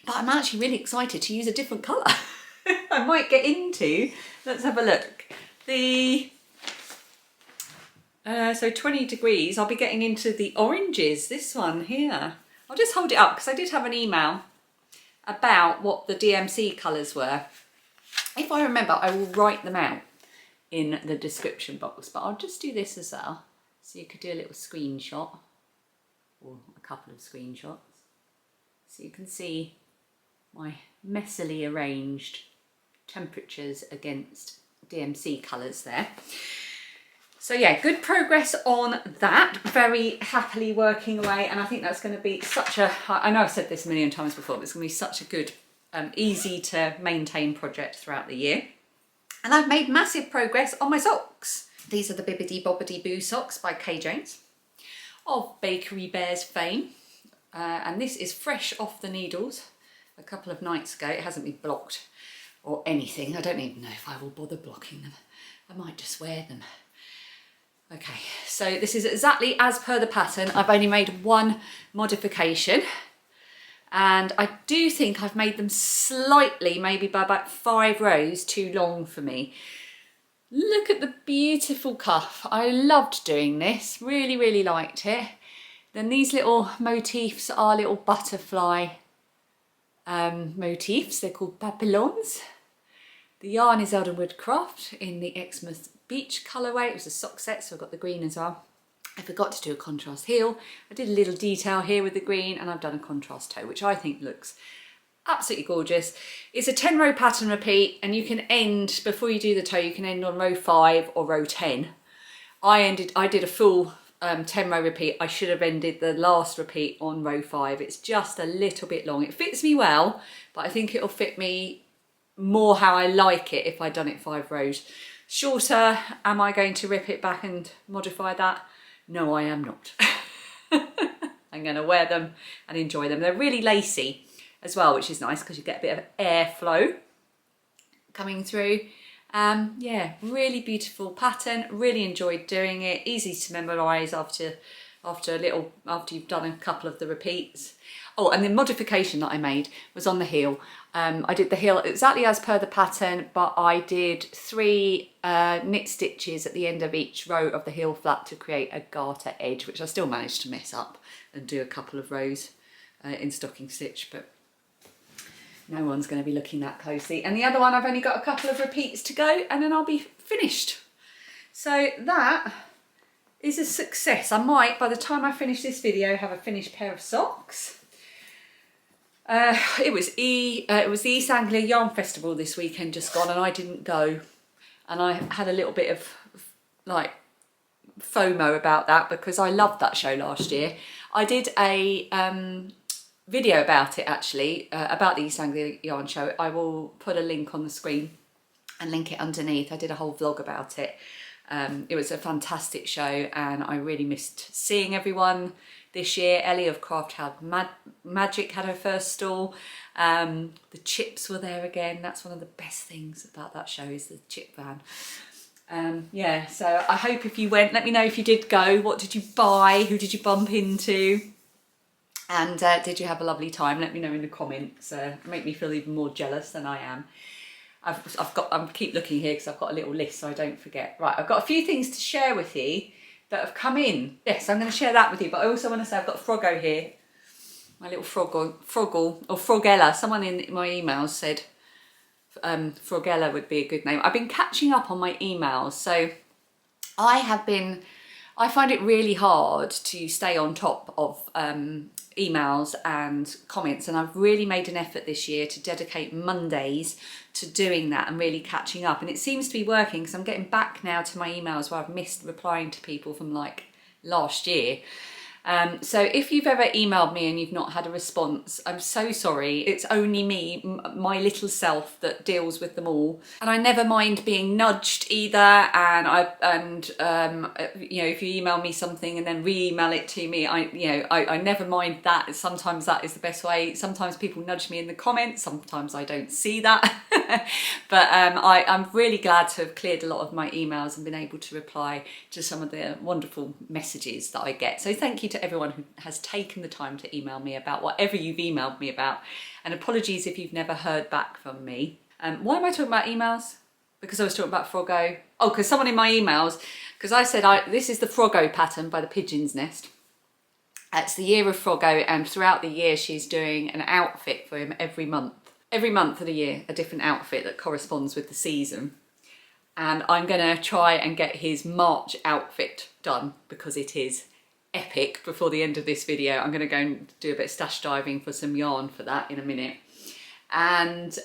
But I'm actually really excited to use a different colour. I might get into, let's have a look. So 20 degrees, I'll be getting into the oranges, this one here. I'll just hold it up because I did have an email about what the DMC colours were. If I remember, I will write them out in the description box, but I'll just do this as well. So you could do a little screenshot, or a couple of screenshots. So you can see my messily arranged temperatures against DMC colours there. So yeah, good progress on that. Very happily working away, and I think that's going to be such a, I know I've said this a million times before, but it's going to be such a good, easy to maintain project throughout the year. And I've made massive progress on my socks. These are the Bibbidi Bobbidi Boo socks by Kay Jones. of Bakery Bears fame. And this is fresh off the needles a couple of nights ago. It hasn't been blocked or anything. I don't even know if I will bother blocking them. I might just wear them. Okay, so this is exactly as per the pattern. I've only made one modification, and I do think I've made them slightly, maybe by about 5 rows, too long for me. Look at the beautiful cuff. I loved doing this, really, really liked it. Then these little motifs are little butterfly motifs. They're called papillons. The yarn is Elderwood Craft in the Exmouth Beach colourway. It was a sock set, so I've got the green as well. I forgot to do a contrast heel. I did a little detail here with the green, and I've done a contrast toe, which I think looks absolutely gorgeous. It's a 10 row pattern repeat, and you can end, before you do the toe, you can end on row 5 or row 10. I did a full 10 row repeat. I should have ended the last repeat on row 5. It's just a little bit long. It fits me well, but I think it'll fit me more how I like it if I'd done it 5 rows shorter. Am I going to rip it back and modify that? No, I am not. I'm going to wear them and enjoy them. They're really lacy as well, which is nice because you get a bit of airflow coming through. Yeah, really beautiful pattern. Really enjoyed doing it. Easy to memorise after you've done a couple of the repeats. Oh, and the modification that I made was on the heel. I did the heel exactly as per the pattern, but I did 3 knit stitches at the end of each row of the heel flat to create a garter edge, which I still managed to mess up and do a couple of rows in stocking stitch, but no one's going to be looking that closely. And the other one, I've only got a couple of repeats to go and then I'll be finished. So that is a success. I might, by the time I finish this video, have a finished pair of socks. It was the East Anglia Yarn Festival this weekend just gone, and I didn't go, and I had a little bit of like FOMO about that because I loved that show last year. I did a video about it actually, about the East Anglia Yarn Show. I will put a link on the screen and link it underneath. I did a whole vlog about it. It was a fantastic show and I really missed seeing everyone this year. Ellie of Craft Held Magic had her first stall. The chips were there again. That's one of the best things about that show, is the chip van. Yeah, so I hope if you went, let me know if you did go. What did you buy? Who did you bump into? And did you have a lovely time? Let me know in the comments. Make me feel even more jealous than I am. I keep looking here because I've got a little list so I don't forget. Right, I've got a few things to share with you that have come in. Yes, I'm going to share that with you, but I also want to say I've got Froggo here. My little Froggle, or Frogella. Someone in my emails said Frogella would be a good name. I've been catching up on my emails, so I find it really hard to stay on top of emails and comments, and I've really made an effort this year to dedicate Mondays to doing that and really catching up, and it seems to be working because I'm getting back now to my emails where I've missed replying to people from like last year. So if you've ever emailed me and you've not had a response, I'm so sorry. It's only me, my little self, that deals with them all. And I never mind being nudged either. And you know, if you email me something and then re-email it to me, I never mind that. Sometimes that is the best way. Sometimes people nudge me in the comments. Sometimes I don't see that. But I'm really glad to have cleared a lot of my emails and been able to reply to some of the wonderful messages that I get. So thank you to everyone who has taken the time to email me about whatever you've emailed me about, and apologies if you've never heard back from me. Why am I talking about emails? Because I was talking about Froggo. Oh, because someone in my emails, because I said this is the Froggo pattern by the Pigeon's Nest. It's the year of Froggo, and throughout the year she's doing an outfit for him every month. Every month of the year, a different outfit that corresponds with the season. And I'm going to try and get his March outfit done because it is epic before the end of this video. I'm going to go and do a bit of stash diving for some yarn for that in a minute. And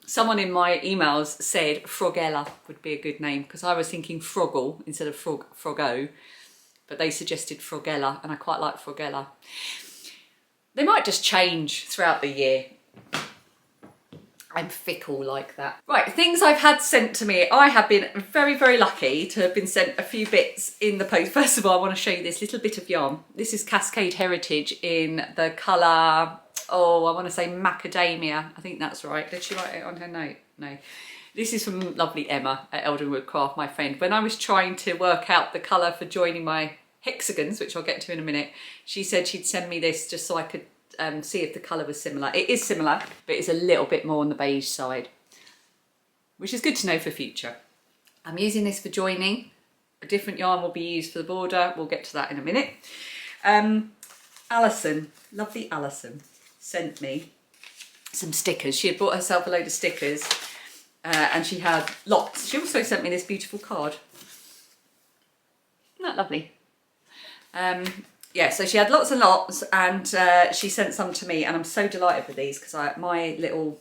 someone in my emails said Frogella would be a good name because I was thinking Froggle instead of Froggo, but they suggested Frogella, and I quite like Frogella. They might just change throughout the year. I'm fickle like that. Right, things I've had sent to me. I have been very, very lucky to have been sent a few bits in the post. First of all, I want to show you this little bit of yarn. This is Cascade Heritage in the colour, oh, I want to say macadamia. I think that's right. Did she write it on her note? No. This is from lovely Emma at Eldenwood Craft, my friend. When I was trying to work out the colour for joining my hexagons, which I'll get to in a minute, she said she'd send me this just so I could see if the colour was similar. It is similar, but it's a little bit more on the beige side, which is good to know for future. I'm using this for joining. A different yarn will be used for the border. We'll get to that in a minute. Alison, lovely Alison, sent me some stickers. She had bought herself a load of stickers and she had lots. She also sent me this beautiful card. Isn't that lovely? Yeah, so she had lots and lots, and she sent some to me, and I'm so delighted with these because my little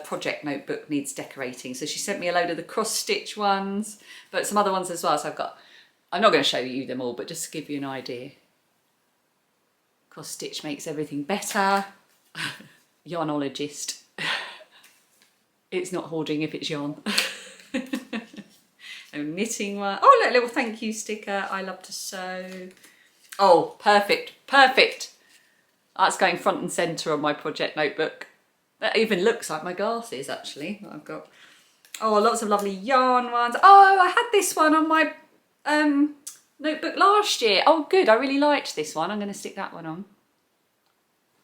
project notebook needs decorating. So she sent me a load of the cross stitch ones, but some other ones as well. So I'm not going to show you them all, but just to give you an idea. Cross stitch makes everything better. Yarnologist. It's not hoarding if it's yarn. A knitting one. Oh, look, a little thank you sticker. I love to sew. Oh, perfect, perfect. That's going front and centre on my project notebook. That even looks like my glasses, actually, that I've got. Oh, lots of lovely yarn ones. Oh, I had this one on my notebook last year. Oh, good, I really liked this one. I'm going to stick that one on.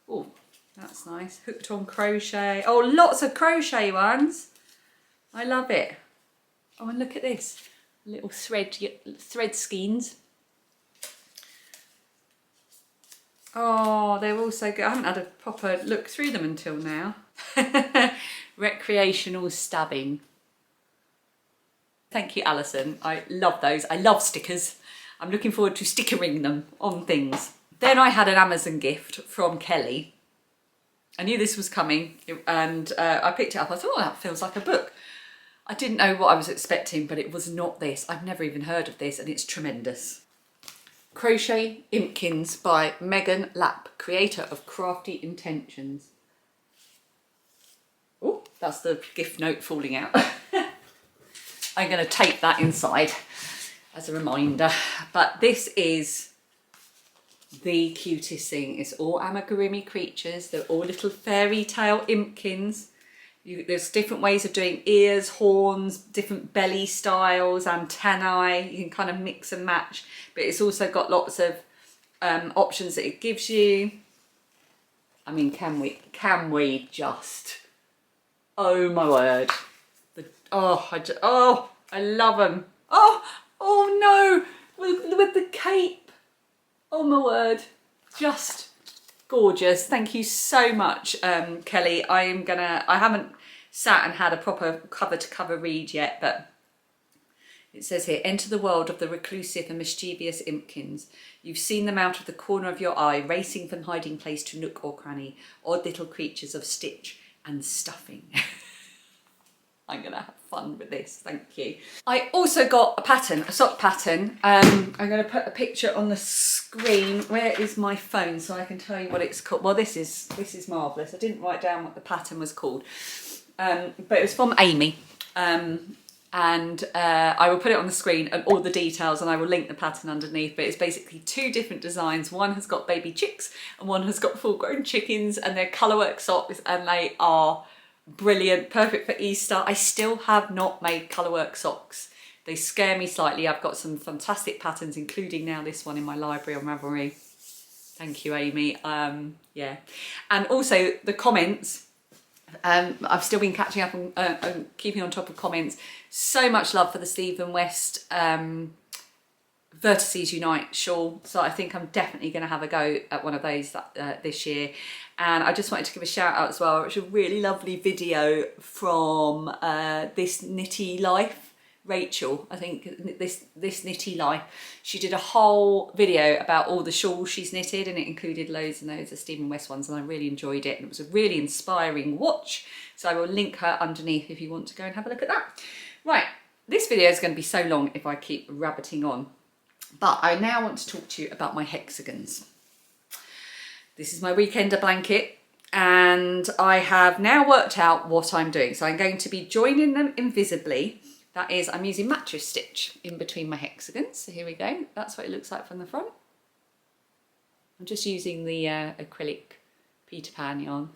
Oh, that's nice. Hooked on crochet. Oh, lots of crochet ones. I love it. Oh, and look at this. Little thread skeins. Oh, they're all so good. I haven't had a proper look through them until now. Recreational stabbing. Thank you, Alison. I love those. I love stickers. I'm looking forward to stickering them on things. Then I had an Amazon gift from Kelly. I knew this was coming and I picked it up. I thought, oh, that feels like a book. I didn't know what I was expecting, but it was not this. I've never even heard of this, and it's tremendous. Crochet Impkins by Megan Lapp, creator of Crafty Intentions. Oh, that's the gift note falling out. I'm going to tape that inside as a reminder. But this is the cutest thing. It's all amigurumi creatures. They're all little fairy tale impkins. There's different ways of doing ears, horns, different belly styles, antennae. You can kind of mix and match, but it's also got lots of options that it gives you. I mean, can we just? Oh my word! I love them. Oh no! With the cape. Oh my word! Just gorgeous. Thank you so much, Kelly. I haven't sat and had a proper cover to cover read yet, but it says here, enter the world of the reclusive and mischievous impkins. You've seen them out of the corner of your eye, racing from hiding place to nook or cranny, odd little creatures of stitch and stuffing. I'm gonna have fun with this, thank you. I also got a pattern, a sock pattern. I'm gonna put a picture on the screen. Where is my phone so I can tell you what it's called? Well, this is marvellous. I didn't write down what the pattern was called, but it was from Amy. I will put it on the screen and all the details, and I will link the pattern underneath, but it's basically two different designs. One has got baby chicks and one has got full-grown chickens, and they're colourwork socks, and they are brilliant, perfect for Easter. I still have not made colourwork socks. They scare me slightly. I've got some fantastic patterns, including now this one in my library on Ravelry. Thank you, Amy. Yeah, and also the comments. I've still been catching up and keeping on top of comments. So much love for the Stephen West Vertices Unite shawl, so I think I'm definitely going to have a go at one of those this year. And I just wanted to give a shout out as well. It's a really lovely video from This Knitty Life, Rachel. I think this Knitty Life. She did a whole video about all the shawls she's knitted, and it included loads and loads of Stephen West ones, and I really enjoyed it. And it was a really inspiring watch. So I will link her underneath if you want to go and have a look at that. Right, this video is going to be so long if I keep rabbiting on. But I now want to talk to you about my hexagons. This is my weekender blanket, And I have now worked out what I'm doing. So I'm going to be joining them invisibly. That is, I'm using mattress stitch in between my hexagons. So here we go. That's what it looks like from the front. I'm just using the acrylic Peter Pan yarn.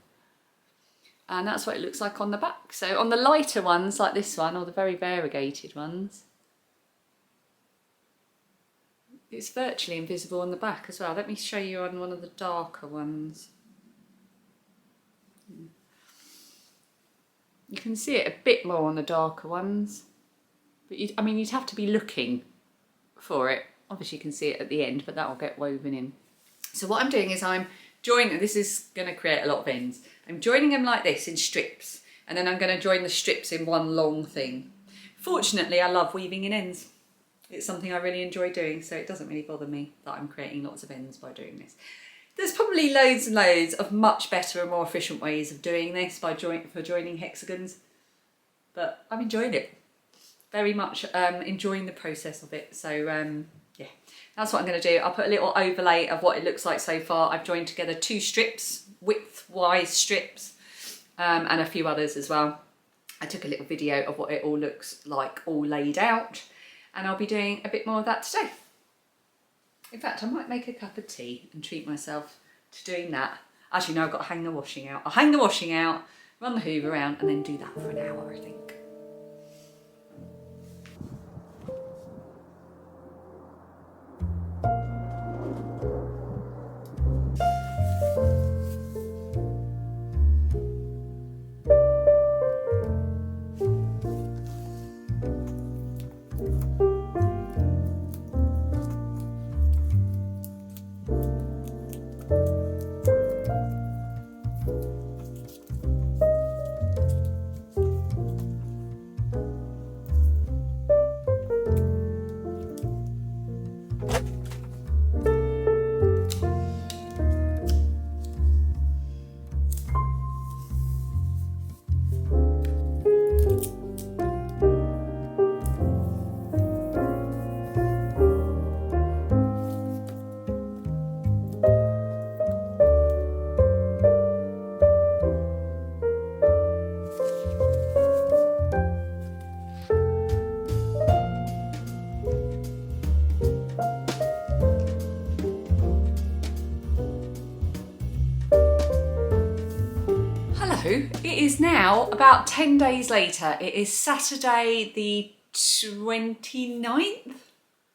And that's what it looks like on the back. So on the lighter ones like this one, or the very variegated ones, it's virtually invisible on the back as well. Let me show you on one of the darker ones. You can see it a bit more on the darker ones, but I mean, you'd have to be looking for it. Obviously you can see it at the end, but that will get woven in. So what I'm doing is I'm joining, this is going to create a lot of ends. I'm joining them like this in strips, and then I'm going to join the strips in one long thing. Fortunately, I love weaving in ends. It's something I really enjoy doing, so it doesn't really bother me that I'm creating lots of ends by doing this. There's probably loads and loads of much better and more efficient ways of doing this for joining hexagons, but I'm enjoying it. Very much enjoying the process of it. So yeah, that's what I'm going to do. I'll put a little overlay of what it looks like so far. I've joined together 2 strips, width-wise strips, and a few others as well. I took a little video of what it all looks like all laid out, and I'll be doing a bit more of that today. In fact, I might make a cup of tea and treat myself to doing that. Actually, no, I've got to hang the washing out. I'll hang the washing out, run the hoover around, and then do that for an hour, I think. It is now about 10 days later. It is Saturday the 29th?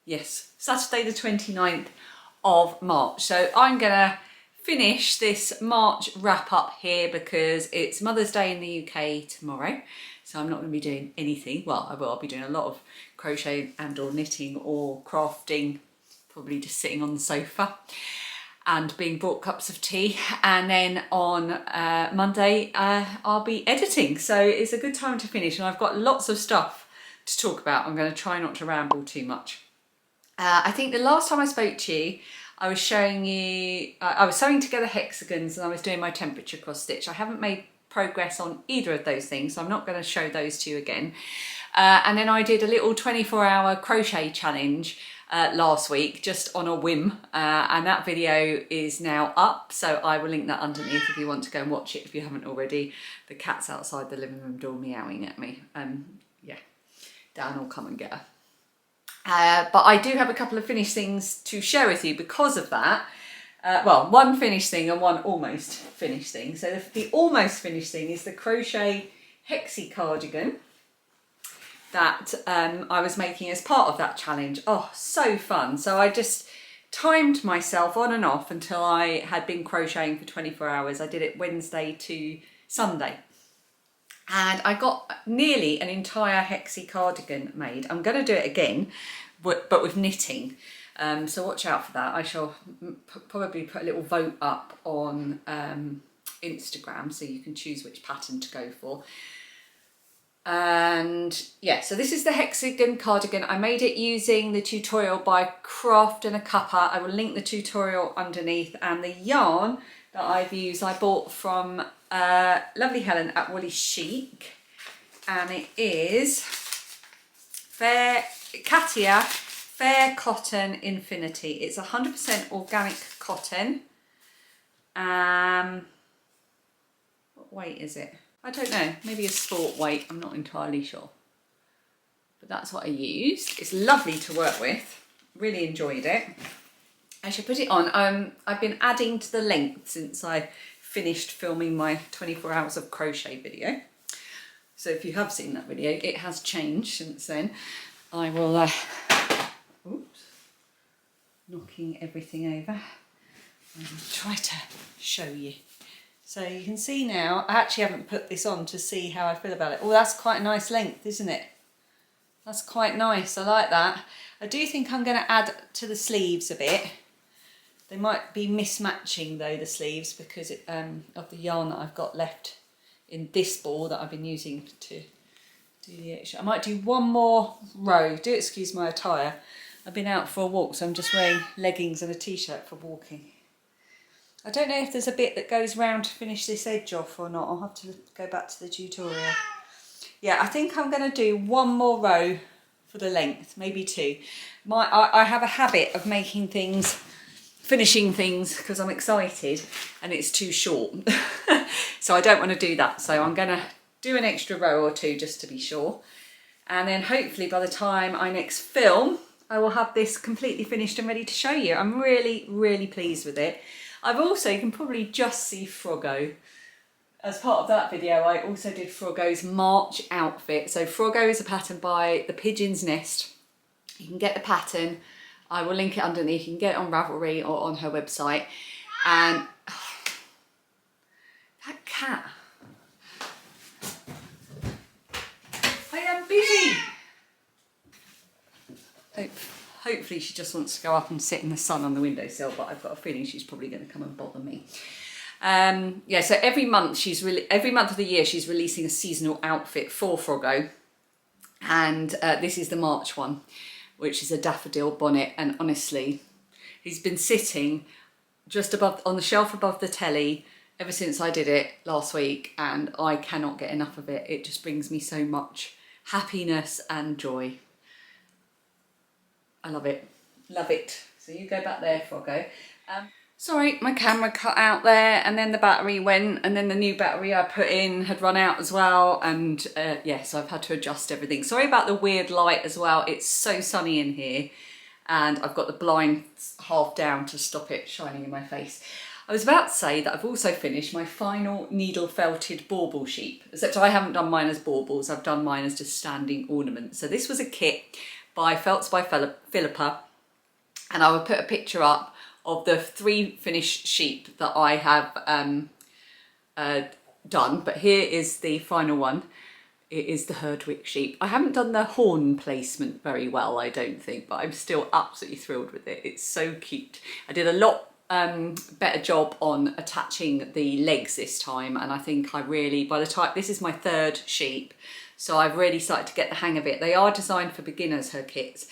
Yes, Saturday the 29th of March. So I'm gonna finish this March wrap up here because it's Mother's Day in the UK tomorrow. So I'm not gonna be doing anything. Well, I will, I'll be doing a lot of crochet and or knitting or crafting, probably just sitting on the sofa and being brought cups of tea, and then on Monday I'll be editing, so it's a good time to finish, and I've got lots of stuff to talk about. I'm going to try not to ramble too much. I think the last time I spoke to you I was showing you, I was sewing together hexagons and I was doing my temperature cross stitch. I haven't made progress on either of those things, so I'm not going to show those to you again. And then I did a little 24-hour crochet challenge last week, just on a whim, and that video is now up, so I will link that underneath if you want to go and watch it if you haven't already. The cat's outside the living room door meowing at me. Yeah, Dan will come and get her. But I do have a couple of finished things to share with you because of that. Well, one finished thing and one almost finished thing. So the almost finished thing is the crochet hexie cardigan that I was making as part of that challenge. Oh, so fun. So I just timed myself on and off until I had been crocheting for 24 hours. I did it Wednesday to Sunday. And I got nearly an entire hexie cardigan made. I'm going to do it again, but with knitting. So watch out for that. I shall probably put a little vote up on Instagram so you can choose which pattern to go for. And yeah, so this is the hexagon cardigan. I made it using the tutorial by Craft and a Cuppa. I will link the tutorial underneath, and the yarn that I've used I bought from lovely Helen at Woolly Chic, and it is Katia Fair Cotton Infinity. It's 100% organic cotton. weight is it? I don't know, maybe a sport weight, I'm not entirely sure. But that's what I used. It's lovely to work with, really enjoyed it. I should put it on. I've been adding to the length since I finished filming my 24 hours of crochet video. So if you have seen that video, it has changed since then. I will, oops, knocking everything over. I will try to show you. So you can see now, I actually haven't put this on to see how I feel about it. Oh, that's quite a nice length, isn't it? That's quite nice, I like that. I do think I'm going to add to the sleeves a bit. They might be mismatching though, the sleeves, because of the yarn that I've got left in this ball that I've been using to do the extra. I might do one more row. Do excuse my attire. I've been out for a walk, so I'm just wearing leggings and a t-shirt for walking. I don't know if there's a bit that goes round to finish this edge off or not. I'll have to go back to the tutorial. Yeah, I think I'm going to do one more row for the length, maybe two. I have a habit of making things, finishing things because I'm excited and it's too short. So I don't want to do that. So I'm going to do an extra row or two just to be sure. And then hopefully by the time I next film, I will have this completely finished and ready to show you. I'm really, really pleased with it. I've also, you can probably just see Froggo. As part of that video, I also did Froggo's March outfit. So Froggo is a pattern by The Pigeon's Nest. You can get the pattern. I will link it underneath. You can get it on Ravelry or on her website. And that cat. I am busy. Hopefully she just wants to go up and sit in the sun on the windowsill, but I've got a feeling she's probably going to come and bother me. Yeah, so every month of the year she's releasing a seasonal outfit for Froggo, and this is the March one, which is a daffodil bonnet. And honestly, he's been sitting just above on the shelf above the telly ever since I did it last week, and I cannot get enough of it. It just brings me so much happiness and joy. I love it, love it. So you go back there, Froggo. Sorry, my camera cut out there, and then the battery went, and then the new battery I put in had run out as well, and yeah, so I've had to adjust everything. Sorry about the weird light as well. It's so sunny in here, and I've got the blinds half down to stop it shining in my face. I was about to say that I've also finished my final needle felted bauble sheep, except I haven't done mine as baubles, I've done mine as just standing ornaments. So this was a kit by Felts by Philippa, and I will put a picture up of the 3 finished sheep that I have done, but here is the final one. It is the Herdwick sheep. I haven't done the horn placement very well, I don't think, but I'm still absolutely thrilled with it. It's so cute. I did a lot better job on attaching the legs this time, and I think I really, by the time, this is my 3rd sheep, so I've really started to get the hang of it. They are designed for beginners, her kits,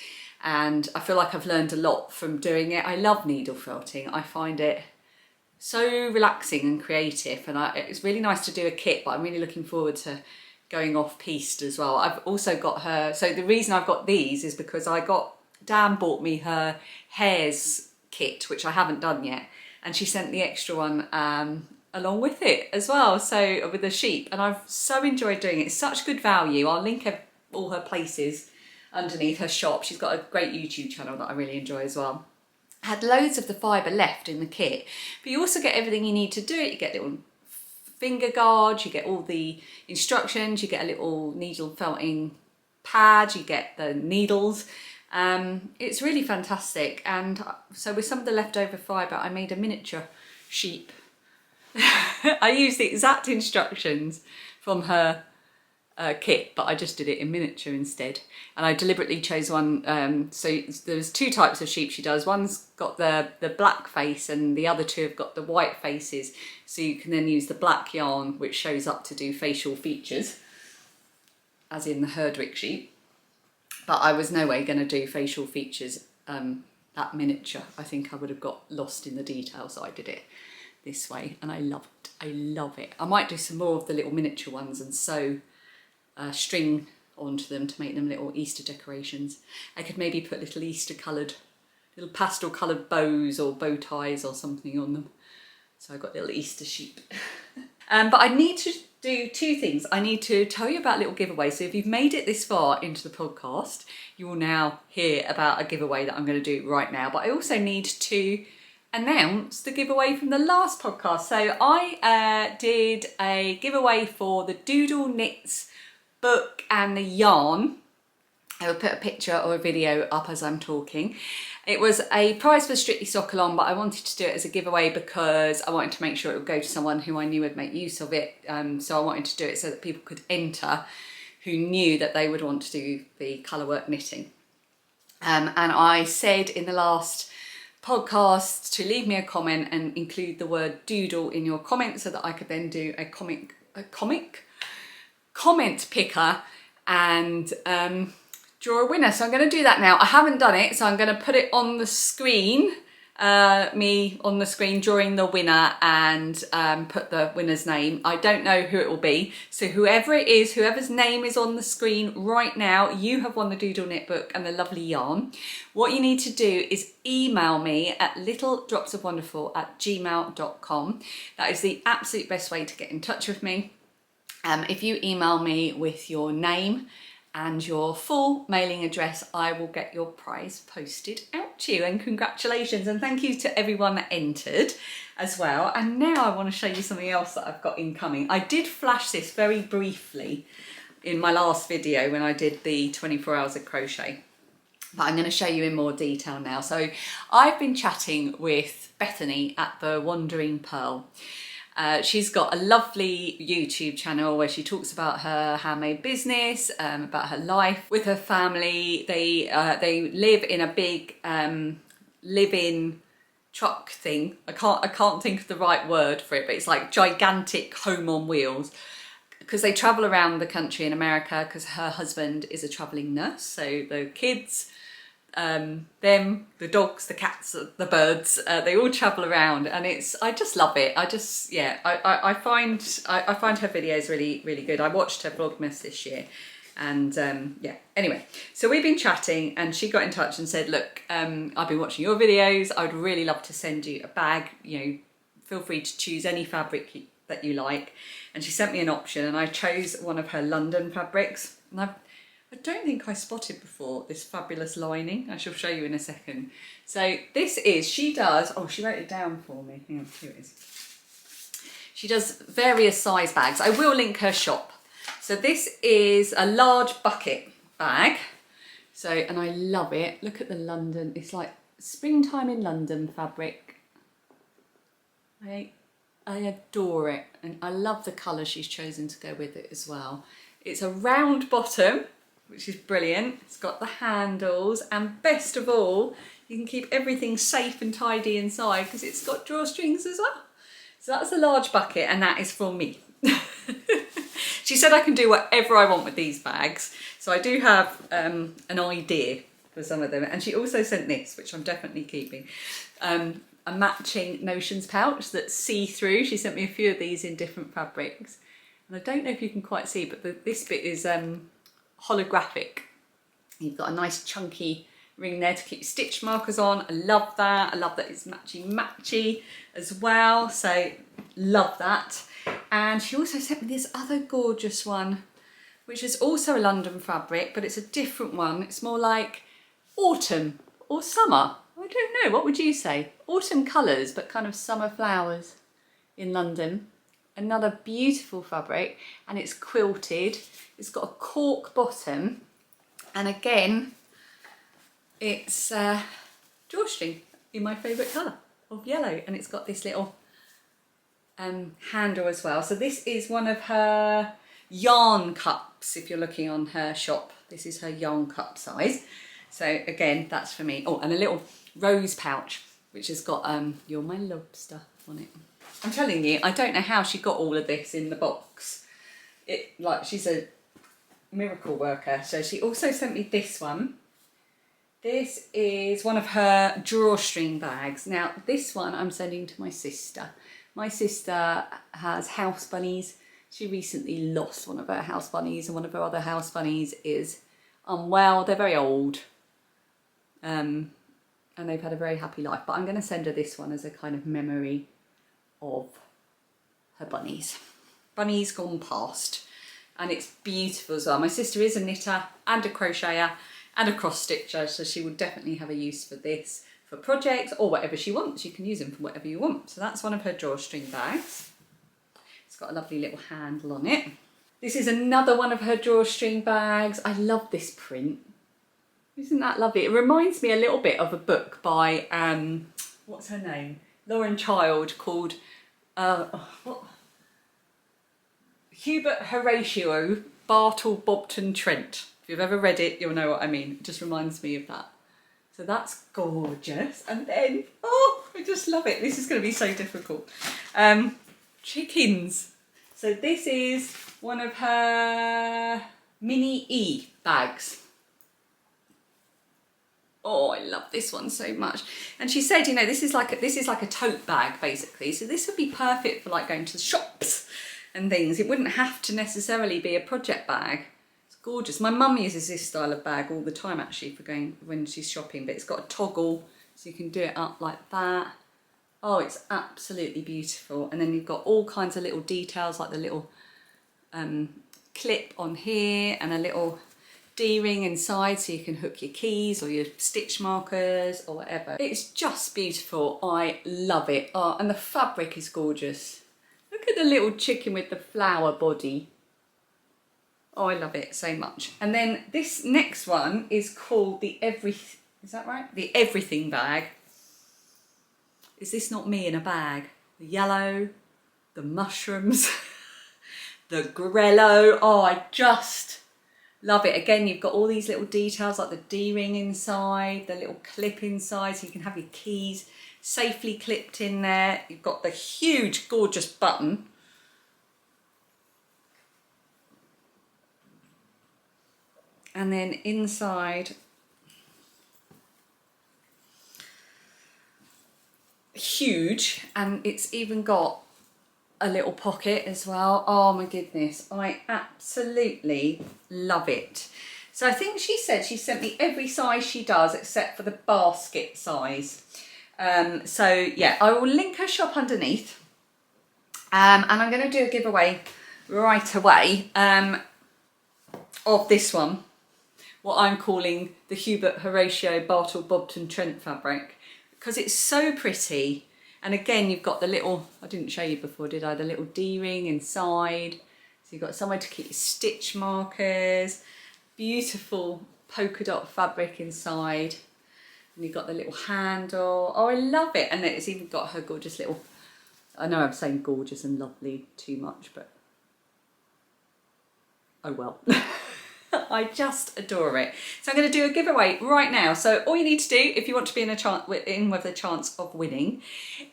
and I feel like I've learned a lot from doing it. I love needle felting. I find it so relaxing and creative, and it's really nice to do a kit, but I'm really looking forward to going off piste as well. I've also got her, so the reason I've got these is because Dan bought me her hares kit, which I haven't done yet, and she sent the extra one along with it as well, so with the sheep, and I've so enjoyed doing it. It's such good value. I'll link all her places underneath, her shop. She's got a great YouTube channel that I really enjoy as well. I had loads of the fibre left in the kit, but you also get everything you need to do it. You get little finger guards, you get all the instructions, you get a little needle felting pad, you get the needles. It's really fantastic, and so with some of the leftover fibre I made a miniature sheep. I used the exact instructions from her kit, but I just did it in miniature instead, and I deliberately chose one. So there's 2 types of sheep she does. One's got the black face, and the other 2 have got the white faces, so you can then use the black yarn which shows up to do facial features, as in the Herdwick sheep. But I was no way going to do facial features that miniature. I think I would have got lost in the details, so I did it this way, and I love it. I love it. I might do some more of the little miniature ones and sew string onto them to make them little Easter decorations. I could maybe put little little pastel coloured bows or bow ties or something on them. So I've got little Easter sheep. But I need to do two things. I need to tell you about a little giveaway. So if you've made it this far into the podcast, you will now hear about a giveaway that I'm going to do right now. But I also need to announce the giveaway from the last podcast. So I did a giveaway for the Doodle Knits book and the yarn. I will put a picture or a video up as I'm talking. It was a prize for Strictly Sock Along, but I wanted to do it as a giveaway because I wanted to make sure it would go to someone who I knew would make use of it. So I wanted to do it so that people could enter who knew that they would want to do the colourwork knitting. And I said in the last podcast to leave me a comment and include the word doodle in your comment so that I could then do a comment picker and draw a winner. So I'm going to do that now. I haven't done it, so I'm going to put it on the screen, me on the screen drawing the winner, and put the winner's name. I don't know who it will be, so whoever it is, whoever's name is on the screen right now, you have won the Doodle Knit book and the lovely yarn. What you need to do is email me at littledropsofwonderful@gmail.com. That is the absolute best way to get in touch with me. If you email me with your name and your full mailing address, I will get your prize posted out to you. And congratulations, and thank you to everyone that entered as well. And now I want to show you something else that I've got incoming. I did flash this very briefly in my last video when I did the 24 hours of crochet, but I'm going to show you in more detail now. So I've been chatting with Bethany at the Wandering Pearl. She's got a lovely YouTube channel where she talks about her handmade business, about her life with her family. They live in a big live-in truck thing. I can't think of the right word for it, but it's like gigantic home on wheels, because they travel around the country in America because her husband is a travelling nurse. So the kids, them, the dogs, the cats, the birds, they all travel around, and I just love it. I find her videos really, really good. I watched her Vlogmas this year, and yeah, anyway, so we've been chatting and she got in touch and said, look, I've been watching your videos, I would really love to send you a bag, you know, feel free to choose any fabric that you like. And she sent me an option, and I chose one of her London fabrics, and I don't think I spotted before this fabulous lining. I shall show you in a second. So this is, she does, oh, she wrote it down for me. Hang on, here it is. She does various size bags. I will link her shop. So this is a large bucket bag. So, and I love it. Look at the London, it's like springtime in London fabric. I adore it. And I love the colour she's chosen to go with it as well. It's a round bottom, which is brilliant. It's got the handles, and best of all, you can keep everything safe and tidy inside because it's got drawstrings as well. So that's a large bucket, and that is for me. She said I can do whatever I want with these bags. So I do have an idea for some of them. And she also sent this, which I'm definitely keeping. A matching notions pouch that's see-through. She sent me a few of these in different fabrics. And I don't know if you can quite see, but this bit is holographic. You've got a nice chunky ring there to keep your stitch markers on. I love that. I love that it's matchy as well. So love that. And she also sent me this other gorgeous one, which is also a London fabric, but it's a different one. It's more like autumn or summer. I don't know, what would you say? Autumn colours, but kind of summer flowers in London. Another beautiful fabric, and it's quilted. It's got a cork bottom, and again, it's drawstring in my favourite colour of yellow, and it's got this little handle as well. So this is one of her yarn cups. If you're looking on her shop, this is her yarn cup size. So again, that's for me. Oh, and a little rose pouch, which has got "You're my lobster" on it. I'm telling you, I don't know how she got all of this in the box. She's a miracle worker. So she also sent me this one. This is one of her drawstring bags. Now, this one I'm sending to my sister. My sister has house bunnies. She recently lost one of her house bunnies, and one of her other house bunnies is unwell. They're very old. And they've had a very happy life. But I'm going to send her this one as a kind of memory of her bunnies. Bunny's Gone Past, and it's beautiful as well. My sister is a knitter and a crocheter and a cross stitcher, so she would definitely have a use for this for projects or whatever she wants. You can use them for whatever you want. So that's one of her drawstring bags. It's got a lovely little handle on it. This is another one of her drawstring bags. I love this print. Isn't that lovely? It reminds me a little bit of a book by, what's her name? Lauren Child, called, Hubert Horatio, Bartle, Bobton, Trent. If you've ever read it, you'll know what I mean. It just reminds me of that. So that's gorgeous. And then, oh, I just love it. This is going to be so difficult. Chickens. So this is one of her mini E bags. Oh, I love this one so much. And she said, you know, this is like a tote bag basically. So this would be perfect for like going to the shops and things. It wouldn't have to necessarily be a project bag. It's gorgeous. My mum uses this style of bag all the time actually for going when she's shopping, but it's got a toggle so you can do it up like that. Oh, it's absolutely beautiful. And then you've got all kinds of little details like the little clip on here and a little D-ring inside so you can hook your keys or your stitch markers or whatever. It's just beautiful. I love it. Oh, and the fabric is gorgeous. Look at the little chicken with the flower body. Oh, I love it so much. And then this next one is called the is that right? The Everything bag. Is this not me in a bag? The yellow, the mushrooms, the grello. Oh, I just love it. Again, you've got all these little details like the D-ring inside, the little clip inside so you can have your keys safely clipped in there. You've got the huge, gorgeous button. And then inside, huge, and it's even got a little pocket as well. Oh my goodness, I absolutely love it. So I think she said she sent me every size she does except for the basket size. So yeah, I will link her shop underneath, and I'm going to do a giveaway right away of this one, what I'm calling the Hubert Horatio Bartle Bobton Trent fabric, because it's so pretty. And again, you've got the little, I didn't show you before, did I? The little D-ring inside. So you've got somewhere to keep your stitch markers. Beautiful polka dot fabric inside. And you've got the little handle. Oh, I love it. And it's even got her gorgeous little, I know I'm saying gorgeous and lovely too much, but oh well. I just adore it. So I'm going to do a giveaway right now. So all you need to do if you want to be in with a chance of winning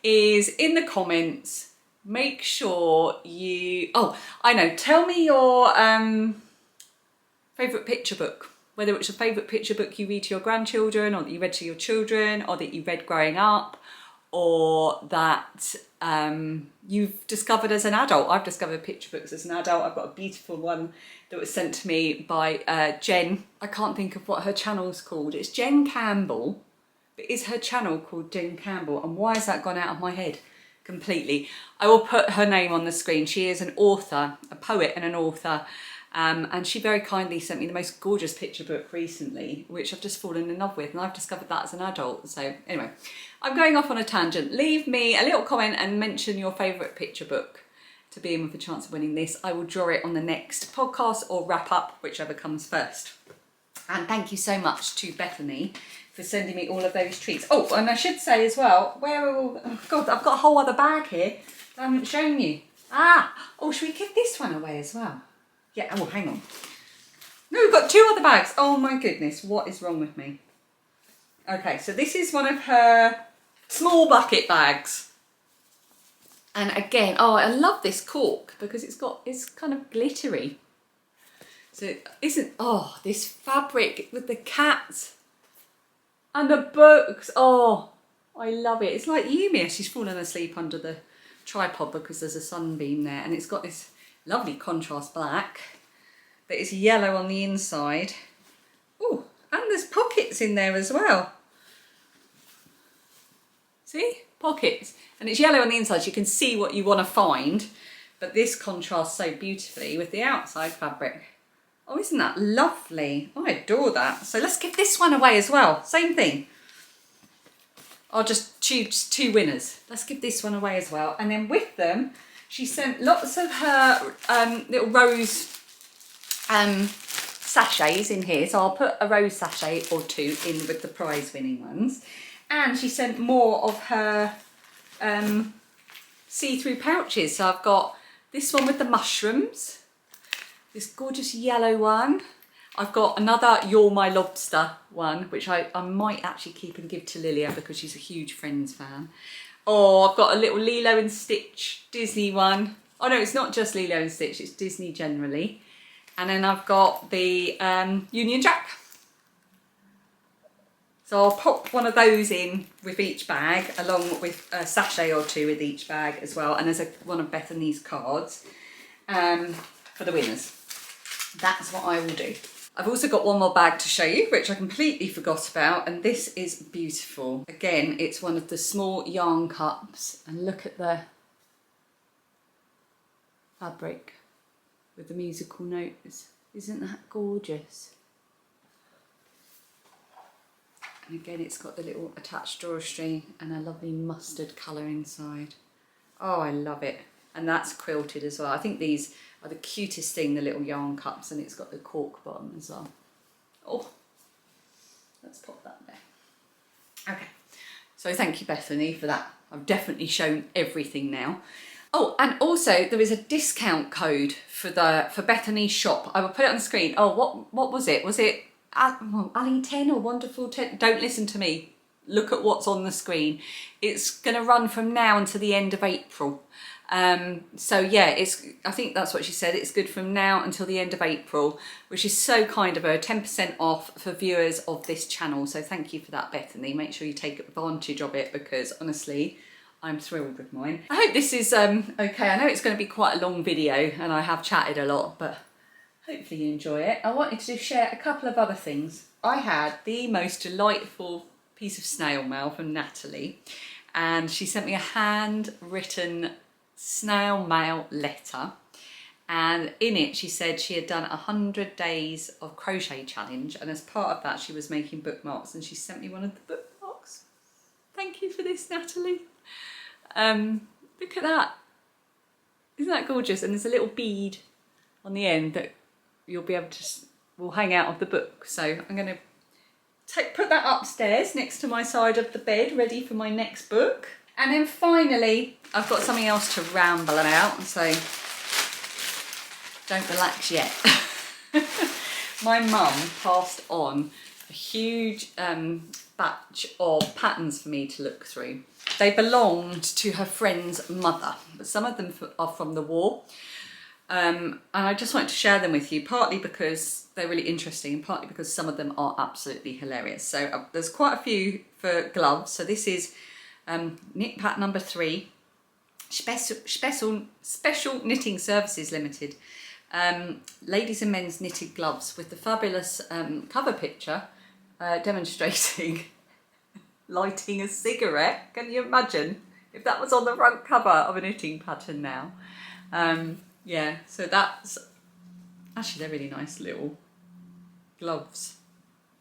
is in the comments, make sure you, oh, I know, tell me your favourite picture book, whether it's a favourite picture book you read to your grandchildren or that you read to your children or that you read growing up or that you've discovered as an adult. I've discovered picture books as an adult. I've got a beautiful one that was sent to me by Jen. I can't think of what her channel's called. It's Jen Campbell, but is her channel called Jen Campbell? And why has that gone out of my head completely? I will put her name on the screen. She is an author, a poet and an author. And she very kindly sent me the most gorgeous picture book recently, which I've just fallen in love with, and I've discovered that as an adult. So anyway, I'm going off on a tangent. Leave me a little comment and mention your favourite picture book to be in with a chance of winning this. I will draw it on the next podcast or wrap up, whichever comes first. And thank you so much to Bethany for sending me all of those treats. Oh, and I should say as well, where are all, oh God, I've got a whole other bag here that I haven't shown you. Oh, should we give this one away as well? Yeah, oh, hang on. No, we've got two other bags. Oh my goodness, what is wrong with me? Okay, so this is one of her small bucket bags. And again, oh, I love this cork because it's kind of glittery. So this fabric with the cats and the books. Oh, I love it. It's like Yumi. She's fallen asleep under the tripod because there's a sunbeam there. And it's got this lovely contrast black, but it's yellow on the inside. Oh, and there's pockets in there as well. See? Pockets. And it's yellow on the inside, so you can see what you want to find. but this contrasts so beautifully with the outside fabric. Oh, isn't that lovely? Oh, I adore that. So let's give this one away as well. Same thing. I'll just choose 2 winners. Let's give this one away as well. And then with them, she sent lots of her little rose sachets in here. So I'll put a rose sachet or 2 in with the prize winning ones. And she sent more of her see-through pouches. So I've got this one with the mushrooms, this gorgeous yellow one. I've got another You're My Lobster one, which I might actually keep and give to Lilia because she's a huge Friends fan. Oh, I've got a little Lilo and Stitch Disney one. Oh no, it's not just Lilo and Stitch, it's Disney generally. And then I've got the Union Jack. So I'll pop one of those in with each bag, along with a sachet or 2 with each bag as well. And there's one of Bethany's cards for the winners. That's what I will do. I've also got one more bag to show you, which I completely forgot about, and this is beautiful. Again, it's one of the small yarn cups, and look at the fabric with the musical notes. Isn't that gorgeous? And again, it's got the little attached drawstring and a lovely mustard colour inside. Oh, I love it. And that's quilted as well. I think these are the cutest thing, the little yarn cups, and it's got the cork bottom as well. Oh, let's pop that there. Okay, so thank you, Bethany, for that. I've definitely shown everything now. Oh, and also there is a discount code for Bethany's shop. I will put it on the screen. Oh, what was it? Was it Ali 10 or Wonderful 10? Don't listen to me. Look at what's on the screen. It's going to run from now until the end of April. So yeah, I think that's what she said. It's good from now until the end of April, which is so kind of her. 10% off for viewers of this channel. So thank you for that, Bethany. Make sure you take advantage of it because honestly, I'm thrilled with mine. I hope this is okay. I know it's going to be quite a long video and I have chatted a lot, but hopefully you enjoy it. I wanted to share a couple of other things. I had the most delightful piece of snail mail from Natalie, and she sent me a handwritten snail mail letter, and in it she said she had done 100 days of crochet challenge, and as part of that she was making bookmarks, and she sent me one of the bookmarks. Thank you for this, Natalie. Look at that. Isn't that gorgeous? And there's a little bead on the end that you'll be able to, will hang out of the book. So I'm going to put that upstairs next to my side of the bed, ready for my next book. And then finally, I've got something else to ramble about, so don't relax yet. My mum passed on a huge batch of patterns for me to look through. They belonged to her friend's mother, but some of them are from the war. And I just wanted to share them with you, partly because they're really interesting and partly because some of them are absolutely hilarious. So there's quite a few for gloves. So this is knit pack number 3, special knitting services limited, ladies and men's knitted gloves with the fabulous cover picture demonstrating lighting a cigarette. Can you imagine if that was on the front cover of a knitting pattern now? Yeah, so that's actually, they're really nice little gloves.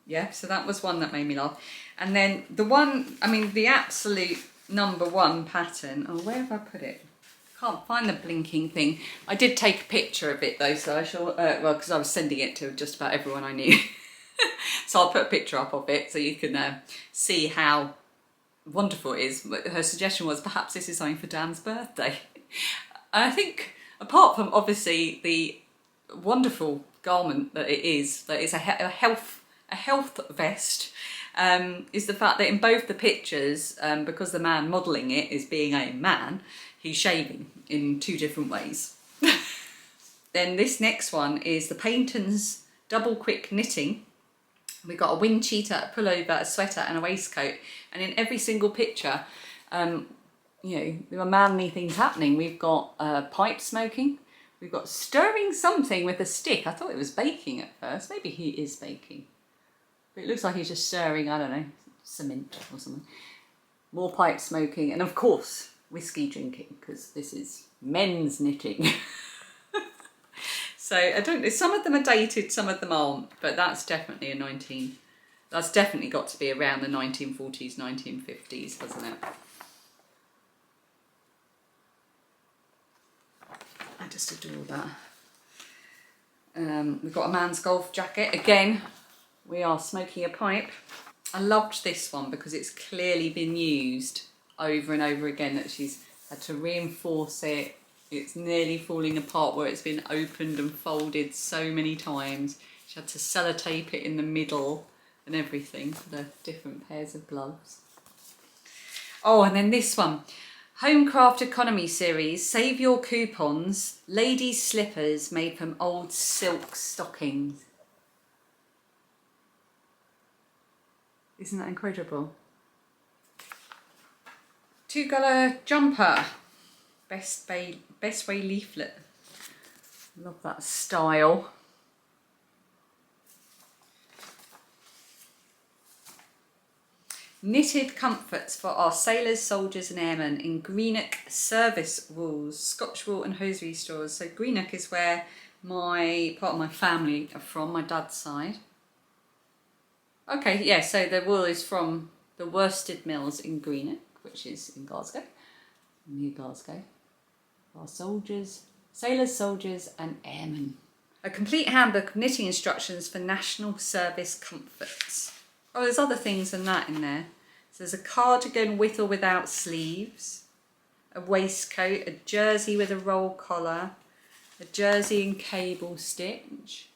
Yeah, so that was one that made me laugh. And then the one, I mean, the absolute #1 pattern. Oh, where have I put it? Can't find the blinking thing. I did take a picture of it though, so I shall, well, because I was sending it to just about everyone I knew. So I'll put a picture up of it so you can see how wonderful it is. Her suggestion was perhaps this is something for Dan's birthday. And I think, apart from obviously the wonderful garment that it is, that it's a health vest, is the fact that in both the pictures, because the man modelling it is being a man, he's shaving in 2 different ways. Then this next one is the Paynton's double quick knitting. We've got a wind cheater, a pullover, a sweater and a waistcoat, and in every single picture, you know, there are manly things happening. We've got pipe smoking, we've got stirring something with a stick. I thought it was baking at first. Maybe he is baking, but it looks like he's just stirring, I don't know, cement or something. More pipe smoking, and of course whiskey drinking, because this is men's knitting. So I don't know, some of them are dated, some of them aren't, but that's definitely that's definitely got to be around the 1940s, 1950s, hasn't it? I just adore that. We've got a man's golf jacket. Again, we are smoking a pipe. I loved this one because it's clearly been used over and over again, that she's had to reinforce it. It's nearly falling apart where it's been opened and folded so many times. She had to sellotape it in the middle and everything for the different pairs of gloves. Oh, and then this one. Homecraft Economy Series, save your coupons, ladies' slippers made from old silk stockings. Isn't that incredible? 2-colour jumper, best way leaflet. Love that style. Knitted comforts for our sailors, soldiers and airmen in Greenock service wools, Scotch wool and hosiery stores. So Greenock is where part of my family are from, my dad's side. Okay, yeah, so the wool is from the worsted mills in Greenock, which is in Glasgow, near Glasgow. Our soldiers, sailors, soldiers and airmen. A complete handbook of knitting instructions for national service comforts. Oh, there's other things than that in there. So there's a cardigan with or without sleeves, a waistcoat, a jersey with a roll collar, a jersey in cable stitch,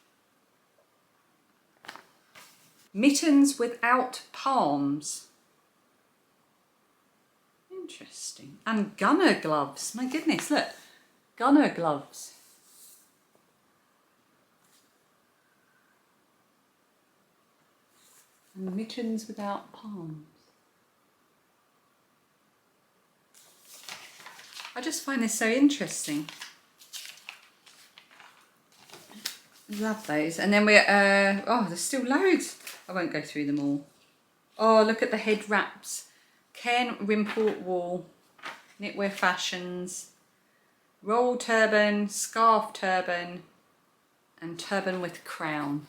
mittens without palms. Interesting. And gunner gloves. My goodness, look. Gunner gloves. And mittens without palms. I just find this so interesting. Love those. And then oh, there's still loads. I won't go through them all. Oh, look at the head wraps. Cairn Rimport Wool, Knitwear Fashions, roll turban, scarf turban, and turban with crown.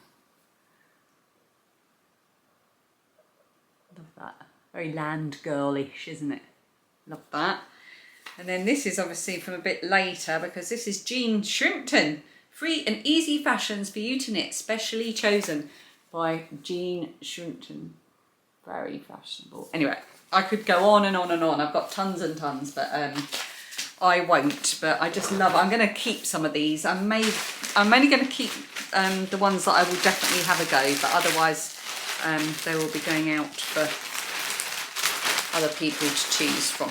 Love that. Very land girlish, isn't it? Love that. And then this is obviously from a bit later, because this is Jean Shrimpton. Free and easy fashions for you to knit, specially chosen by Jean Shrimpton. Very fashionable. Anyway, I could go on and on and on. I've got tons and tons, but I won't. But I just love it. I'm going to keep some of these. I'm only going to keep the ones that I will definitely have a go, but otherwise they will be going out for other people to choose from.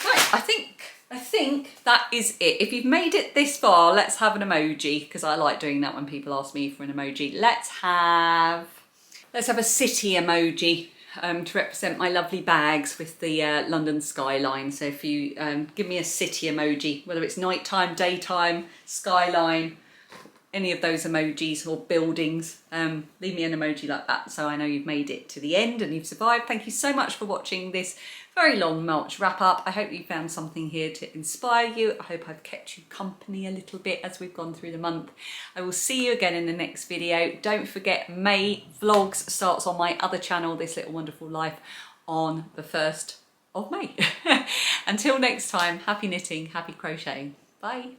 Right, I think that is it. If you've made it this far, let's have an emoji, because I like doing that when people ask me for an emoji. Let's have a city emoji to represent my lovely bags with the London skyline. So if you give me a city emoji, whether it's nighttime, daytime, skyline, any of those emojis or buildings, leave me an emoji like that so I know you've made it to the end and you've survived. Thank you so much for watching this very long March wrap up. I hope you found something here to inspire you. I hope I've kept you company a little bit as we've gone through the month. I will see you again in the next video. Don't forget, May Vlogs starts on my other channel, This Little Wonderful Life, on the 1st of May. Until next time, happy knitting, happy crocheting. Bye.